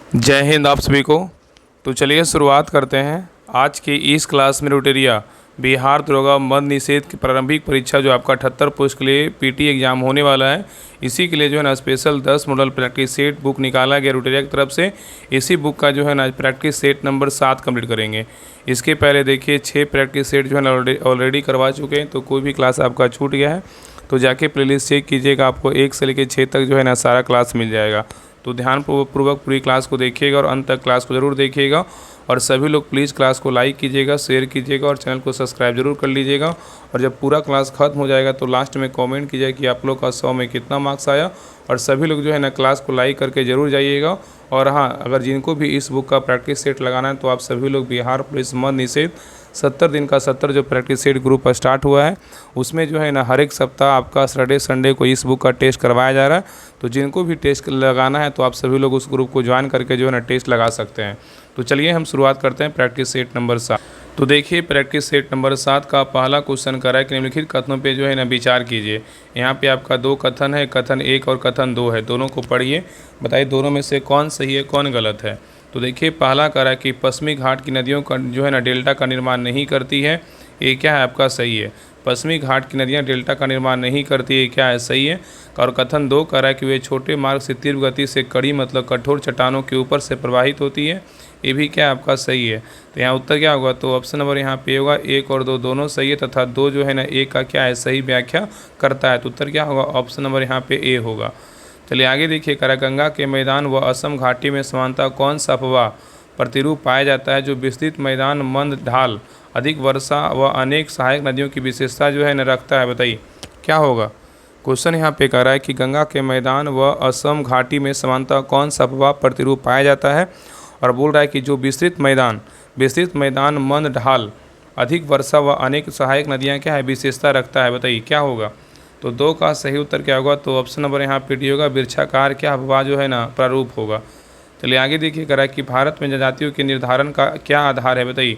जय हिंद आप सभी को। तो चलिए शुरुआत करते हैं आज की इस क्लास में। रुटेरिया बिहार दरोगा मद निषेध की प्रारंभिक परीक्षा जो आपका 78 पोस्ट के लिए पीटी एग्जाम होने वाला है, इसी के लिए जो है ना special 10 model practice set book निकाला गया रुटेरिया की तरफ से। इसी बुक का जो है ना प्रैक्टिस सेट नंबर 7 कंप्लीट करेंगे। इसके पहले देखिए 6 प्रैक्टिस सेट जो है ना ऑलरेडी करवा चुके हैं, तो कोई भी क्लास आपका छूट गया है तो जाके प्लेलिस्ट चेक कीजिएगा, आपको 1 से लेकर 6 तक जो है ना सारा क्लास मिल जाएगा। तो ध्यानपूर्वक पूरी क्लास को देखिएगा और अंत तक क्लास को ज़रूर देखिएगा। और सभी लोग प्लीज़ क्लास को लाइक कीजिएगा, शेयर कीजिएगा और चैनल को सब्सक्राइब जरूर कर लीजिएगा। और जब पूरा क्लास खत्म हो जाएगा तो लास्ट में कमेंट कीजिएगा कि आप लोग का 100 में कितना मार्क्स आया। और सभी लोग जो है ना क्लास को लाइक करके ज़रूर जाइएगा। और हाँ, अगर जिनको भी इस बुक का प्रैक्टिस सेट लगाना है तो आप सभी लोग बिहार पुलिस मद निषेध 70 दिन का 70 जो प्रैक्टिस सेट ग्रुप स्टार्ट हुआ है, उसमें जो है ना हर एक सप्ताह आपका सैटरडे संडे को इस बुक का टेस्ट करवाया जा रहा है। तो जिनको भी टेस्ट लगाना है तो आप सभी लोग उस ग्रुप को ज्वाइन करके जो है ना टेस्ट लगा सकते हैं। तो चलिए हम शुरुआत करते हैं प्रैक्टिस सेट नंबर 7। तो देखिए प्रैक्टिस सेट नंबर 7 का पहला क्वेश्चन करा है कि निम्नलिखित कथनों पे जो है ना विचार कीजिए। यहाँ पे आपका 2 कथन है, कथन 1 और कथन 2 है। दोनों को पढ़िए, बताइए दोनों में से कौन सही है कौन गलत है। तो देखिए पहला करा है कि पश्चिमी घाट की नदियों का जो है ना डेल्टा का निर्माण नहीं करती है, ये क्या है आपका सही है। पश्चिमी घाट की नदियाँ डेल्टा का निर्माण नहीं करती है, क्या है सही है। और कथन 2 करा है कि वे छोटे मार्ग से तीव्र गति से कड़ी मतलब कठोर चट्टानों के ऊपर से प्रवाहित होती है, ये भी क्या आपका सही है। तो यहाँ उत्तर क्या होगा, तो ऑप्शन नंबर यहाँ पे होगा 1 और 2 दोनों सही है, तथा 2 जो है ना 1 का क्या है सही व्याख्या करता है। तो उत्तर क्या होगा, ऑप्शन नंबर यहाँ पे ए होगा। चलिए आगे देखिए, करागंगा के मैदान व असम घाटी में समानता कौन सा अफवाह प्रतिरूप पाया जाता है जो विस्तृत मैदान मंद ढाल अधिक वर्षा व अनेक सहायक नदियों की विशेषता जो है न रखता है, बताइए क्या होगा। क्वेश्चन यहाँ पे कह रहा है कि गंगा के मैदान व असम घाटी में समानता कौन सा अफवाह प्रतिरूप पाया जाता है, और बोल रहा है कि जो विस्तृत मैदान मंद ढाल अधिक वर्षा व अनेक सहायक नदियाँ क्या है विशेषता रखता है, बताइए क्या होगा। तो 2 का सही उत्तर क्या होगा, तो ऑप्शन नंबर यहाँ पे डी होगा, वृक्षाकार क्या अफवाह जो है ना प्रारूप होगा। चलिए आगे देखिए करा कि भारत में जनजातियों के निर्धारण का क्या आधार है, बताइए।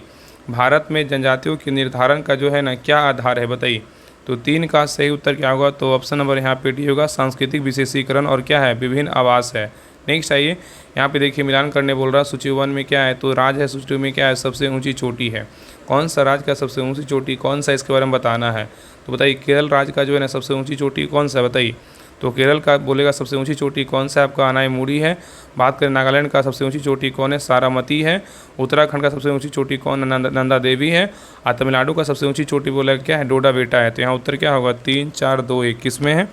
भारत में जनजातियों के निर्धारण का जो है ना क्या आधार है, बताइए। तो 3 का सही उत्तर क्या होगा, तो ऑप्शन नंबर यहाँ पे डी होगा, सांस्कृतिक विशेषीकरण और क्या है विभिन्न आवास है। नेक्स्ट आइए, यहाँ पे देखिए मिलान करने बोल रहा है। सूची 1 में क्या है, तो राज है। सूची 2 में क्या है, सबसे ऊंची चोटी है। कौन सा राज्य का सबसे ऊंची चोटी कौन सा, इसके बारे में बताना है। तो बताइए केरल राज्य का जो है ना सबसे ऊंची चोटी कौन सा, बताइए। तो केरल का बोलेगा सबसे ऊंची चोटी कौन सा है, आपका अनायमुड़ी है। बात करें नागालैंड का सबसे ऊंची चोटी कौन है, सारामती है। उत्तराखंड का सबसे ऊंची चोटी कौन है, नंदा देवी है। और तमिलनाडु का सबसे ऊंची चोटी बोलेगा क्या है, डोडा बेटा है। तो यहाँ उत्तर क्या होगा, 3 4 2 1 किस में है,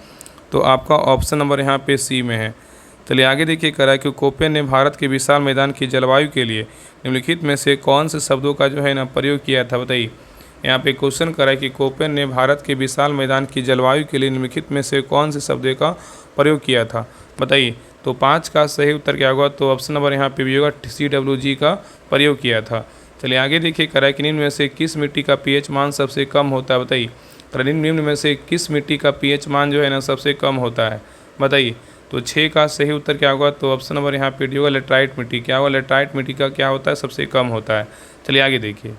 तो आपका ऑप्शन नंबर यहाँ पे सी में है। चलिए आगे देखिए करा कि कोपेन ने भारत के विशाल मैदान की जलवायु के लिए निम्नलिखित में से कौन से शब्दों का जो है ना प्रयोग किया था, बताइए। यहाँ पे क्वेश्चन करा कि कोपेन ने भारत के विशाल मैदान की जलवायु के लिए निम्नलिखित में से कौन से शब्दों का प्रयोग किया था, बताइए। तो 5 का सही उत्तर क्या होगा, तो ऑप्शन नंबर यहाँ पे भी होगा, CWG का प्रयोग किया था। चलिए आगे देखिए करा कि निम्न में से किस मिट्टी का pH मान सबसे कम होता है, बताइए। निम्न में से किस मिट्टी का pH मान जो है ना सबसे कम होता है, बताइए। तो 6 का सही उत्तर क्या होगा, तो ऑप्शन नंबर यहाँ पे डी होगा, लेटराइट मिट्टी। क्या होगा, लेटराइट मिट्टी का क्या होता है, सबसे कम होता है। चलिए आगे देखिए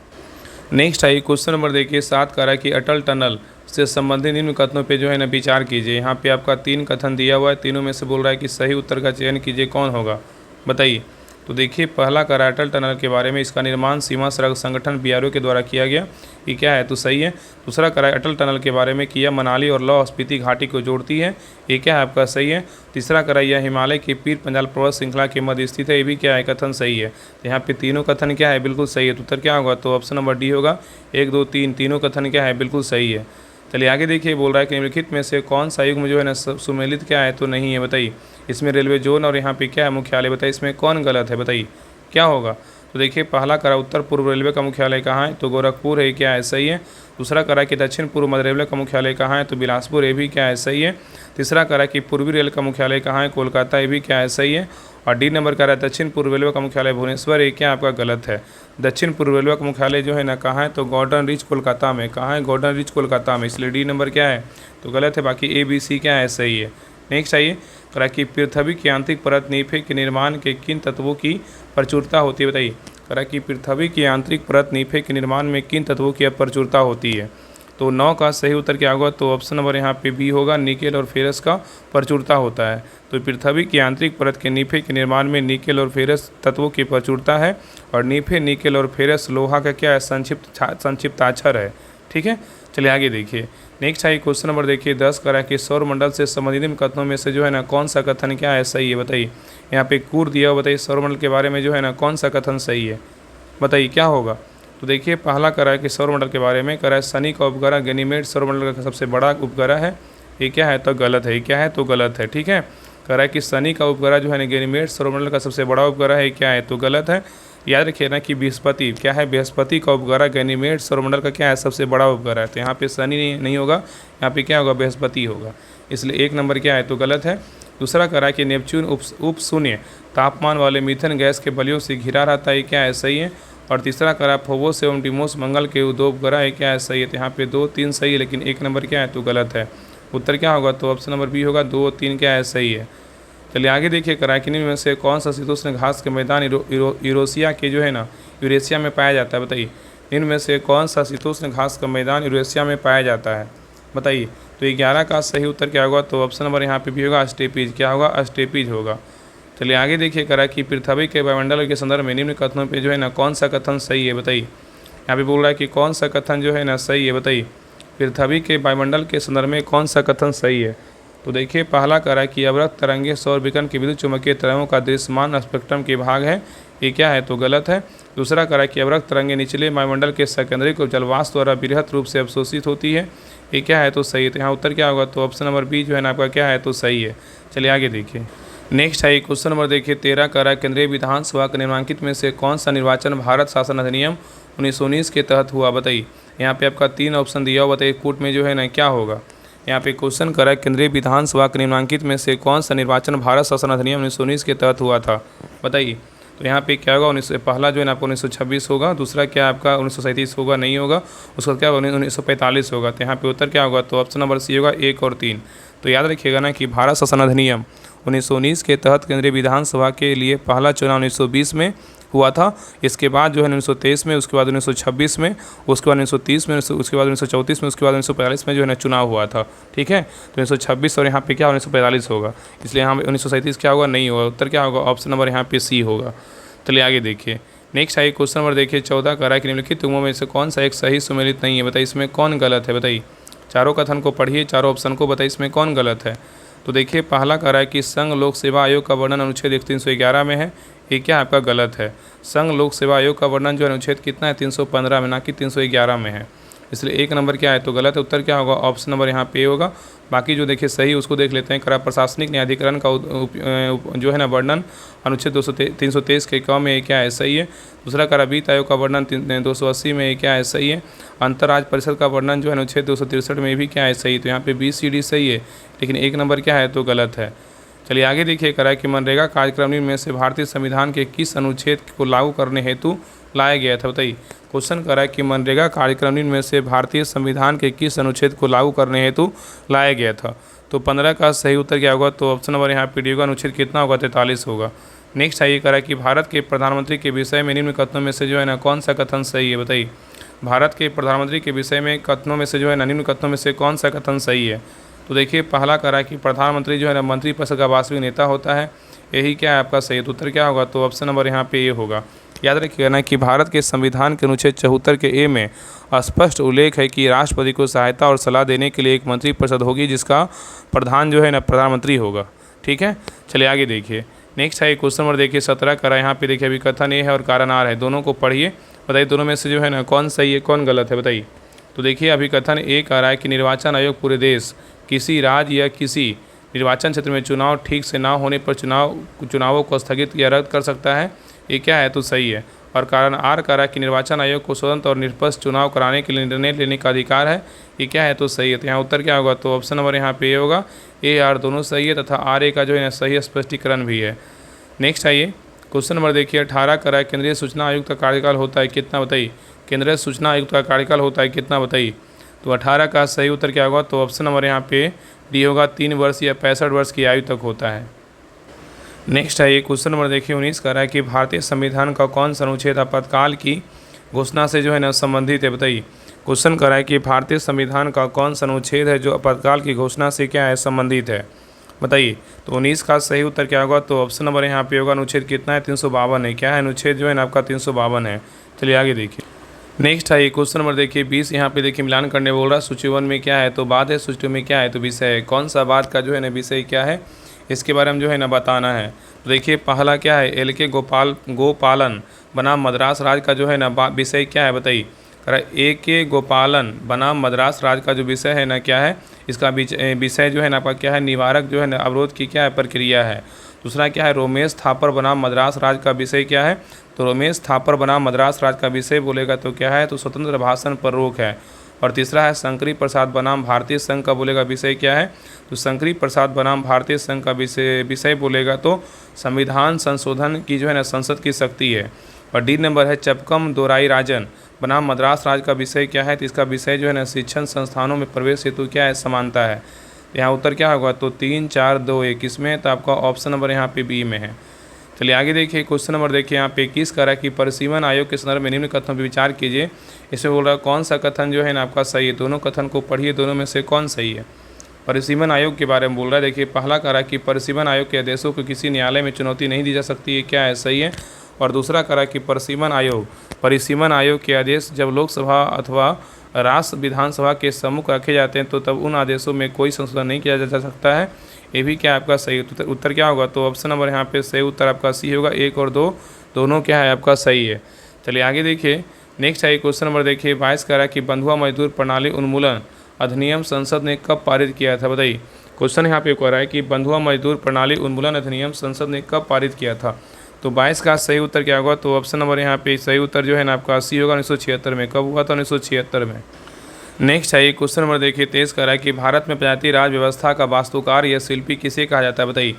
नेक्स्ट आइए क्वेश्चन नंबर देखिए 7 करा कि अटल टनल से संबंधित निम्न कथनों पे जो है ना विचार कीजिए। यहाँ पे आपका 3 कथन दिया हुआ है, तीनों में से बोल रहा है कि सही उत्तर का चयन कीजिए, कौन होगा, बताइए। तो देखिए पहला करा अटल टनल के बारे में, इसका निर्माण सीमा सड़क संगठन BRO के द्वारा किया गया, ये क्या है, तो सही है। दूसरा करा अटल टनल के बारे में किया मनाली और लाहौल स्पीति घाटी को जोड़ती है, ये क्या है आपका सही है। तीसरा करा यह हिमालय की पीर पंजाल पर्वत श्रृंखला के मध्य स्थित है, ये भी क्या है कथन सही है। तो यहाँ पे तीनों कथन क्या है बिल्कुल सही है। तो उत्तर क्या होगा, तो ऑप्शन नंबर डी होगा, 1 2 3 तीनों कथन क्या है बिल्कुल सही है। चलिए आगे देखिए बोल रहा है कि निम्नलिखित में से कौन सा युग्म जो है ना सुमेलित क्या है, तो नहीं है, बताइए। इसमें रेलवे जोन और यहाँ पे क्या है मुख्यालय, बताइए इसमें कौन गलत है, बताइए क्या होगा। तो देखिए पहला करा उत्तर पूर्व रेलवे का मुख्यालय कहाँ है, तो गोरखपुर है, क्या है सही है। दूसरा करा कि दक्षिण पूर्व मध्य रेलवे का मुख्यालय कहाँ है, तो बिलासपुर, ये भी क्या है सही है। तीसरा करा कि पूर्वी रेल का मुख्यालय कहाँ है, कोलकाता, ये भी क्या है सही है। और डी नंबर करा दक्षिण पूर्व रेलवे का मुख्यालय भुवनेश्वर, ये क्या आपका गलत है। दक्षिण पूर्व रेलवे का मुख्यालय जो है ना कहाँ है, तो गॉर्डन रिच कोलकाता में। कहाँ है, गॉर्डन रिच कोलकाता में, इसलिए डी नंबर क्या है, तो गलत है। बाकी ABC क्या है सही है। नेक्स्ट आइए करा कि पृथ्वी की आंतरिक परत नीफे के निर्माण के किन तत्वों की प्रचुरता होती है, बताइए। करा कि पृथ्वी की आंतरिक परत नीफे के निर्माण में किन तत्वों की प्रचुरता होती है। तो 9 का सही उत्तर क्या होगा? तो ऑप्शन नंबर यहाँ पे बी होगा, निकेल और फेरस का प्रचुरता होता है। तो पृथ्वी की आंतरिक परत के नीफे के निर्माण में निकेल और फेरस तत्वों की प्रचुरता है, और नीफे, निकेल और फेरस लोहा का क्या है? संक्षिप्ताक्षर है। ठीक है, चलिए आगे देखिए। नेक्स्ट है क्वेश्चन नंबर देखिए 10 का कि सौरमंडल से संबंधित इन कथनों में से जो है ना कौन सा कथन क्या है सही है? बताइए। यहाँ पे कूर दिया हुआ, बताइए सौरमंडल के बारे में जो है ना कौन सा कथन सही है? बताइए क्या होगा? तो देखिए पहला करा है कि सौरमंडल के बारे में करा है शनि का उपग्रह गैनीमेड सौरमंडल का सबसे बड़ा उपग्रह है। ये क्या है? तो गलत है। ये क्या है? तो गलत है। ठीक है, करा है कि शनि का उपग्रह जो है ना गैनीमेड सौरमंडल का सबसे बड़ा उपग्रह है। क्या है? तो गलत है। याद रखिए ना कि बृहस्पति क्या है? बृहस्पति का उपग्रह गैनीमेड सौरमंडल का क्या है? सबसे बड़ा उपग्रह है। तो यहाँ पे शनि नहीं होगा, यहाँ पे क्या होगा? बृहस्पति होगा। इसलिए 1 नंबर क्या है? तो गलत है। दूसरा करा है कि नेपच्यून उप शून्य तापमान वाले मीथेन गैस के बलियों से घिरा रहता है। क्या है? सही है। और तीसरा करा फोबोस एवं डिमोस मंगल के दो उपग्रह है। क्या है? सही है। तो यहाँ पे 2, 3 सही है, लेकिन 1 नंबर क्या है? तो गलत है। उत्तर क्या होगा? तो ऑप्शन नंबर बी होगा, 2, 3 क्या है? सही है। चलिए आगे देखिए, कराइकिनी में से कौन सा शीतोष्ण घास के मैदान यूरेशिया के जो है ना यूरेशिया में पाया जाता है? बताइए। इनमें से कौन सा शीतोष्ण घास का मैदान यूरेशिया में पाया जाता है? बताइए। तो 11 का सही उत्तर क्या होगा? तो ऑप्शन नंबर यहाँ पे भी होगा, स्टेपीज। क्या होगा? स्टेपीज होगा। चलिए आगे देखिए, करा कि पृथ्वी के वायुमंडल के संदर्भ में निम्न कथनों पे जो है ना कौन सा कथन सही है? बताइए। यहाँ पे बोल रहा है कि कौन सा कथन जो है ना सही है? बताइए। पृथ्वी के वायुमंडल के संदर्भ में कौन सा कथन सही है? तो देखिए पहला करा कि अवरक्त तरंगे सौर विकिरण के विद्युत चुम्बकीय तरंगों का दृश्यमान स्पेक्ट्रम के भाग है। ये क्या है? तो गलत है। दूसरा करा कि अवरक्त तरंगे निचले वायुमंडल के सेकेंडरी और जलवाष्प द्वारा बृहत रूप से अवशोषित होती है। ये क्या है? तो सही है। तो यहाँ उत्तर क्या होगा? तो ऑप्शन नंबर बी जो है ना आपका क्या है? तो सही है। चलिए आगे देखिए। नेक्स्ट है क्वेश्चन नंबर देखिए 13 का केंद्रीय विधानसभा के निम्नलिखित में से कौन सा निर्वाचन भारत शासन अधिनियम 1919 के तहत हुआ? बताइए। यहाँ पे आपका 3 ऑप्शन दिया हुआ, बताइए कोर्ट में जो है ना क्या होगा? यहाँ पे क्वेश्चन करा केंद्रीय विधानसभा के निम्नलिखित में से कौन सा निर्वाचन भारत शासन अधिनियम 1919 के तहत हुआ था? बताइए। तो यहाँ पे क्या होगा? पहला जो है ना आपका 1926 होगा, दूसरा क्या आपका 1937 होगा, नहीं होगा, उसका क्या होगा? 1945 होगा। तो यहाँ पे उत्तर क्या होगा? तो ऑप्शन नंबर सी होगा, 1 और 3। तो याद रखिएगा ना कि भारत शासन अधिनियम 1919 के तहत केंद्रीय विधानसभा के लिए पहला चुनाव 1920 में हुआ था। इसके बाद जो है 1923 में, उसके बाद 1926 में, उसके बाद 1930 में, उसके बाद 1934 में, उसके बाद 1945 में जो है ना चुनाव हुआ था। ठीक है, तो 1926 और यहाँ पे क्या 1945 होगा, इसलिए यहाँ 1937 क्या होगा? नहीं होगा। उत्तर क्या होगा? ऑप्शन नंबर यहाँ पे सी होगा। चलिए आगे देखिए। नेक्स्ट है क्वेश्चन नंबर देखिए 14 का है कि निम्नलिखित तुमों में से कौन सा एक सही सुमेलित नहीं है? बताइए इसमें कौन गलत है? बताइए। चारों कथन को पढ़िए, चारों ऑप्शन को, बताइए इसमें कौन गलत है? तो देखिए पहला करा है कि संघ लोक सेवा आयोग का वर्णन अनुच्छेद 311 में है। ये क्या आपका गलत है? संघ लोक सेवा आयोग का वर्णन जो अनुच्छेद कितना है? 315 में, ना कि 311 में है। इसलिए 1 नंबर क्या है? तो गलत है। उत्तर क्या होगा? ऑप्शन नंबर यहाँ पे होगा। बाकी जो देखिए सही उसको देख लेते हैं। करा प्रशासनिक न्यायाधिकरण का जो है ना वर्णन अनुच्छेद 323 के क में क्या है? सही है। दूसरा करा वित्त आयोग का वर्णन 280 में क्या है? सही है। अंतर्राज्य परिषद का वर्णन जो है अनुच्छेद 263 में भी क्या है? सही। तो यहाँ पे बी सी डी सही है, लेकिन 1 नंबर क्या है? तो गलत है। चलिए आगे देखिए, करा कि मनरेगा कार्यक्रम में से भारतीय संविधान के किस अनुच्छेद को लागू करने हेतु लाया गया था? बताइए। क्वेश्चन करा कि मनरेगा कार्यक्रम में से भारतीय संविधान के किस अनुच्छेद को लागू करने हेतु लाया गया था? तो 15 का सही उत्तर क्या होगा? तो ऑप्शन नंबर यहाँ पे डी होगा। अनुच्छेद कितना होगा? 43 होगा। नेक्स्ट है ये करा कि भारत के प्रधानमंत्री के विषय में निम्न कथनों में से जो है ना कौन सा कथन सही है? बताइए। भारत के प्रधानमंत्री के विषय में कथनों में से जो है ना निम्न कथनों में से कौन सा कथन सही है? तो देखिए पहला करा कि प्रधानमंत्री जो है ना मंत्रिपरिषद का वास्तविक नेता होता है। यही क्या है आपका सही? तो उत्तर क्या होगा? तो ऑप्शन नंबर यहाँ पे ये होगा। याद रखिएगा ना कि भारत के संविधान के अनुच्छेद 74 के ए में स्पष्ट उल्लेख है कि राष्ट्रपति को सहायता और सलाह देने के लिए एक मंत्रिपरिषद होगी, जिसका प्रधान जो है ना प्रधानमंत्री होगा। ठीक है, चलिए आगे देखिए। नेक्स्ट है क्वेश्चन नंबर देखिए 17 करा। यहाँ पे देखिए अभी कथन ए है और कारण आर है, दोनों को पढ़िए। बताइए दोनों में से जो है ना कौन सही है कौन गलत है? बताइए। तो देखिए अभी कथन ए कह रहा है कि निर्वाचन आयोग पूरे देश, किसी राज्य या किसी निर्वाचन क्षेत्र में चुनाव ठीक से ना होने पर चुनावों को स्थगित या रद्द कर सकता है। ये क्या है? तो सही है। और कारण आर कह रहा है कि निर्वाचन आयोग को स्वतंत्र और निष्पक्ष चुनाव कराने के लिए निर्णय लेने का अधिकार है। ये क्या है? तो सही है। तो यहाँ उत्तर क्या होगा? तो ऑप्शन नंबर यहाँ पे ये होगा। ए आर दोनों सही है तथा आर ए का जो है सही स्पष्टीकरण भी है। नेक्स्ट आइए क्वेश्चन नंबर देखिए 18 करा। केंद्रीय सूचना आयुक्त का कार्यकाल होता है कितना? बताइए। केंद्रीय सूचना आयुक्त का कार्यकाल होता है कितना? बताइए। तो 18 का सही उत्तर क्या होगा? तो ऑप्शन नंबर यहाँ पे डी होगा। 3 वर्ष या 65 वर्ष की आयु तक होता है। नेक्स्ट है ये क्वेश्चन नंबर देखिए 19 का है कि भारतीय संविधान का कौन सा अनुच्छेद आपातकाल की घोषणा से जो है ना संबंधित है? बताइए। क्वेश्चन करा है कि भारतीय संविधान का कौन सा अनुच्छेद है जो आपातकाल की घोषणा से क्या है संबंधित है, बताइए। तो 19 का सही उत्तर क्या होगा, तो ऑप्शन नंबर यहाँ पे होगा अनुच्छेद कितना है, 352 है। क्या है अनुच्छेद जो है ना आपका 352 है। चलिए आगे देखिए। नेक्स्ट है क्वेश्चन नंबर देखिए 20, यहाँ पे देखिए मिलान करने बोल रहा है। सूची 1 में क्या है, तो बात है। सूची 2 में क्या है, तो विषय है। कौन सा बात का जो है ना विषय क्या है, इसके बारे में जो है ना बताना है। तो देखिए पहला क्या है, LK गोपालन बनाम मद्रास राज्य का जो है ना विषय क्या है, बताइए। AK गोपालन बनाम मद्रास राज्य का जो विषय है ना क्या है, इसका विषय जो है ना आपका क्या है, निवारक जो है ना अवरोध की क्या है प्रक्रिया है। दूसरा क्या है, रोमेश थापर बनाम मद्रास राज्य का विषय क्या है, तो रोमेश थापर बनाम मद्रास राज्य का विषय बोलेगा तो क्या है, तो स्वतंत्र भाषण पर रोक है। और तीसरा है शंकरी प्रसाद बनाम भारतीय संघ का बोलेगा विषय क्या है, तो शंकरी प्रसाद बनाम भारतीय संघ का विषय बोलेगा तो संविधान संशोधन की जो है ना संसद की शक्ति है। और D नंबर है चपकम दोराई राजन बनाम मद्रास राज्य का विषय क्या है, तो इसका विषय जो है ना शिक्षण संस्थानों में प्रवेश हेतु क्या है, समानता है। यहाँ उत्तर क्या होगा, तो 3, 4, 2, 1 इसमें, तो आपका ऑप्शन नंबर यहाँ पे B में है। चलिए आगे देखिए। क्वेश्चन नंबर देखिए यहाँ पे 21 करा कि परिसीमन आयोग के संदर्भ में निम्न कथनों पर विचार कीजिए। इसमें बोल रहा है कौन सा कथन जो है ना आपका सही है, दोनों कथन को पढ़िए, दोनों में से कौन सही है। परिसीमन आयोग के बारे में बोल रहा है। देखिए पहला करा कि परिसीमन आयोग के आदेशों को किसी न्यायालय में चुनौती नहीं दी जा सकती है, क्या है, सही है। और दूसरा करा कि परिसीमन आयोग के आदेश जब लोकसभा अथवा राष्ट्र विधानसभा के सम्मुख रखे जाते हैं तो तब उन आदेशों में कोई संशोधन नहीं किया जा सकता है, ये भी क्या आपका सही उत्तर क्या होगा, तो ऑप्शन नंबर यहाँ पे सही उत्तर आपका सी होगा। 1 और 2 दोनों क्या है आपका सही है। चलिए आगे देखिए। नेक्स्ट है क्वेश्चन नंबर देखिए 22 करा कि बंधुआ मजदूर प्रणाली उन्मूलन अधिनियम संसद ने कब पारित किया था, बताइए। क्वेश्चन यहाँ पे कह रहा है कि बंधुआ मजदूर प्रणाली उन्मूलन अधिनियम संसद ने कब पारित किया था, तो 22 का सही उत्तर क्या होगा, तो ऑप्शन नंबर यहाँ पे सही उत्तर जो है ना आपका 80 होगा। 1976 में। कब हुआ था, 1976 में। नेक्स्ट है क्वेश्चन नंबर देखिए 23 करा है कि भारत में पंचायती राज व्यवस्था का वास्तुकार या शिल्पी किसे कहा जाता है, बताइए।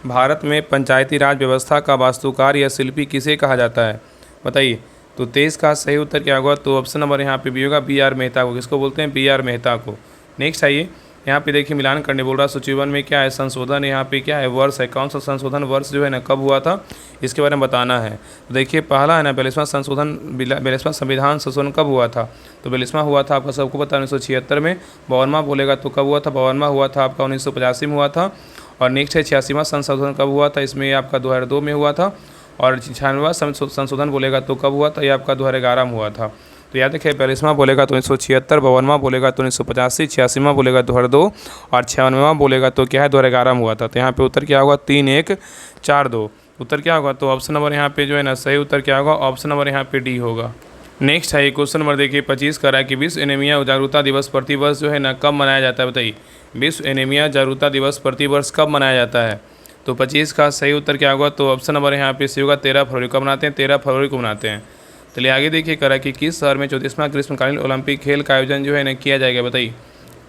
भारत में पंचायती राज व्यवस्था का वास्तुकार या शिल्पी किसे कहा जाता है, बताइए। तो 23 का सही उत्तर क्या होगा, तो ऑप्शन नंबर यहाँ पे भी होगा BR मेहता को। किसको बोलते हैं, BR मेहता को। नेक्स्ट आइए यहाँ पे देखिए मिलान करने बोल रहा है। सूची 1 में क्या है, संशोधन, यहाँ पे क्या है, वर्ष है। कौन सा संशोधन वर्ष जो है ना कब हुआ था, इसके बारे में बताना है। तो देखिए पहला है ना 42वां संविधान संशोधन कब हुआ था, तो 42वां हुआ था आपका सबको पता 1976 में। 52वां बोलेगा तो कब हुआ था, 52वां हुआ था आपका 1985 में हुआ था। और नेक्स्ट है 86वां संशोधन कब हुआ था, इसमें आपका 2002 में हुआ था। और 96वां संशोधन बोलेगा तो कब हुआ था, ये आपका 2011 में हुआ था। तो याद रखिए 42वां बोलेगा तो 1976, 52वां बोलेगा तो 1985, 86वां बोलेगा 2002 और 96वां बोलेगा तो क्या है 2011 में हुआ था। तो यहाँ पे उत्तर क्या होगा, 3, 1, 4, 2 उत्तर क्या होगा, तो ऑप्शन नंबर यहाँ पे जो है ना सही उत्तर क्या होगा, ऑप्शन नंबर यहाँ पे D होगा। नेक्स्ट है क्वेश्चन नंबर देखिए 25 करा है कि विश्व एनीमिया जागरूकता दिवस प्रतिवर्ष जो है ना कब मनाया जाता है, बताइए। विश्व एनीमिया जागरूकता दिवस प्रतिवर्ष कब मनाया जाता है, तो 25 का सही उत्तर क्या होगा, तो ऑप्शन नंबर यहाँ पे सी होगा 13 फरवरी। कब मनाते हैं, 13 फरवरी को मनाते हैं। चलिए आगे देखिए करा कि किस शहर में 34वां ग्रीष्मकालीन ओलंपिक खेल का आयोजन जो है ना किया जाएगा, बताइए।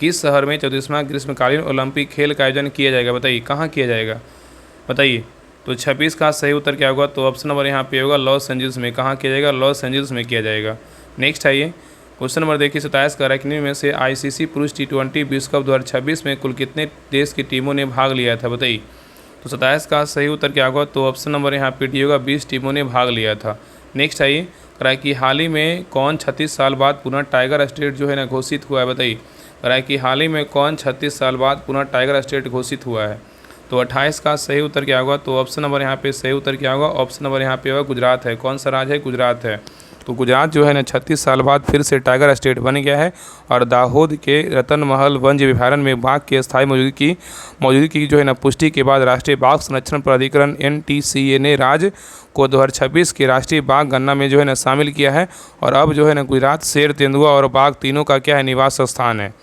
किस शहर में 34वां ग्रीष्मकालीन ओलंपिक खेल का आयोजन किया जाएगा, बताइए। कहाँ किया जाएगा, बताइए। तो 26 का सही उत्तर क्या होगा, तो ऑप्शन नंबर यहाँ पे होगा लॉस एंजल्स में। कहाँ किया जाएगा, लॉस एंजल्स में किया जाएगा। नेक्स्ट है ये क्वेश्चन नंबर देखिए 27 का रैंकिंग में से ICC पुरुष T20 विश्व कप 2026 में कुल कितने देश की टीमों ने भाग लिया था, बताइए। तो 27 का सही उत्तर क्या होगा, तो ऑप्शन नंबर यहाँ पे डी होगा, 20 टीमों ने भाग लिया था। नेक्स्ट है ये कराए कि हाल ही में कौन 36 साल बाद पुनः टाइगर स्टेट जो है ना घोषित हुआ है, बताइए। कराए कि हाल ही में कौन 36 साल बाद पुनः टाइगर स्टेट घोषित हुआ है, तो 28 का सही उत्तर क्या होगा, तो ऑप्शन नंबर यहाँ पे सही उत्तर क्या होगा, ऑप्शन नंबर यहाँ पे होगा गुजरात है। कौन सा राज्य है, गुजरात है। तो गुजरात जो है ना 36 साल बाद फिर से टाइगर स्टेट बन गया है। और दाहोद के रतन महल वन्य विहारण में बाघ की स्थायी मौजूदगी की जो है ना पुष्टि के बाद राष्ट्रीय बाघ संरक्षण प्राधिकरण NTCA ने राज्य को 2026 के राष्ट्रीय बाघ गणना में जो है ना शामिल किया है। और अब जो है ना गुजरात शेर, तेंदुआ और बाघ तीनों का क्या है, निवास स्थान है।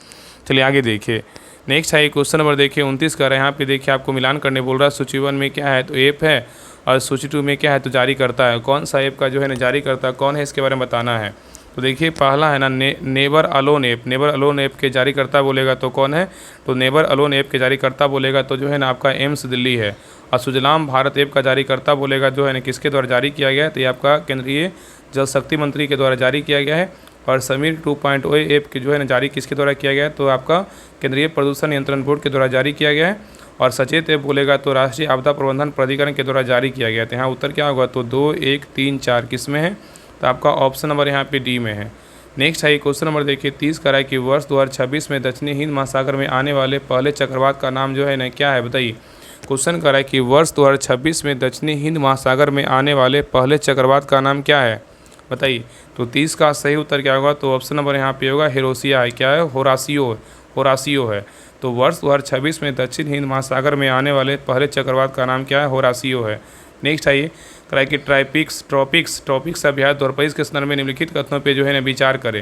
चलिए आगे देखिए। नेक्स्ट है क्वेश्चन नंबर देखिए 29 का। यहाँ पे देखिए आपको मिलान करने बोल रहा है। सूची 1 में क्या है, तो ऐप है। और सूची 2 में क्या है, तो जारी करता है। कौन सा ऐप का जो है ना जारी करता कौन है, इसके बारे में बताना है। तो देखिए पहला है ना neighbour alone app. Neighbour alone app के जारी करता बोलेगा तो कौन है, तो नेबर अलोन ऐप के जारी करता बोलेगा तो जो है ना आपका एम्स दिल्ली है। और सुजलाम भारत ऐप का जारी करता बोलेगा जो है ना किसके द्वारा जारी किया गया है, तो ये आपका केंद्रीय जल शक्ति मंत्री के द्वारा जारी किया गया है। और समीर 2.0 ऐप के जो है ना जारी किसके द्वारा किया गया है, तो आपका केंद्रीय प्रदूषण नियंत्रण बोर्ड के द्वारा जारी किया गया है। और सचेत ऐप बोलेगा तो राष्ट्रीय आपदा प्रबंधन प्राधिकरण के द्वारा जारी किया गया। तो यहाँ उत्तर क्या होगा, तो 2, 1, 3, 4 किस में है, तो आपका ऑप्शन नंबर यहाँ पे डी में है। नेक्स्ट है क्वेश्चन नंबर देखिए 30 का है कि वर्ष 2026 में दक्षिणी हिंद महासागर में आने वाले पहले चक्रवात का नाम जो है ना क्या है, बताइए। क्वेश्चन कर रहा है कि वर्ष 2026 में दक्षिणी हिंद महासागर में आने वाले पहले चक्रवात का नाम क्या है, बताइए। तो 30 का सही उत्तर क्या होगा, तो ऑप्शन नंबर यहाँ पे होगा हिरोशिया है। क्या है, होरासियो है। तो वर्ष 2026 में दक्षिण हिंद महासागर में आने वाले पहले चक्रवात का नाम क्या है, होरासियो है। नेक्स्ट आइए कराए कि ट्रॉपिक्स अभ्यास ध्रुवपरिस के संदर्भ में निम्नलिखित कथनों पे जो है ना विचार करें।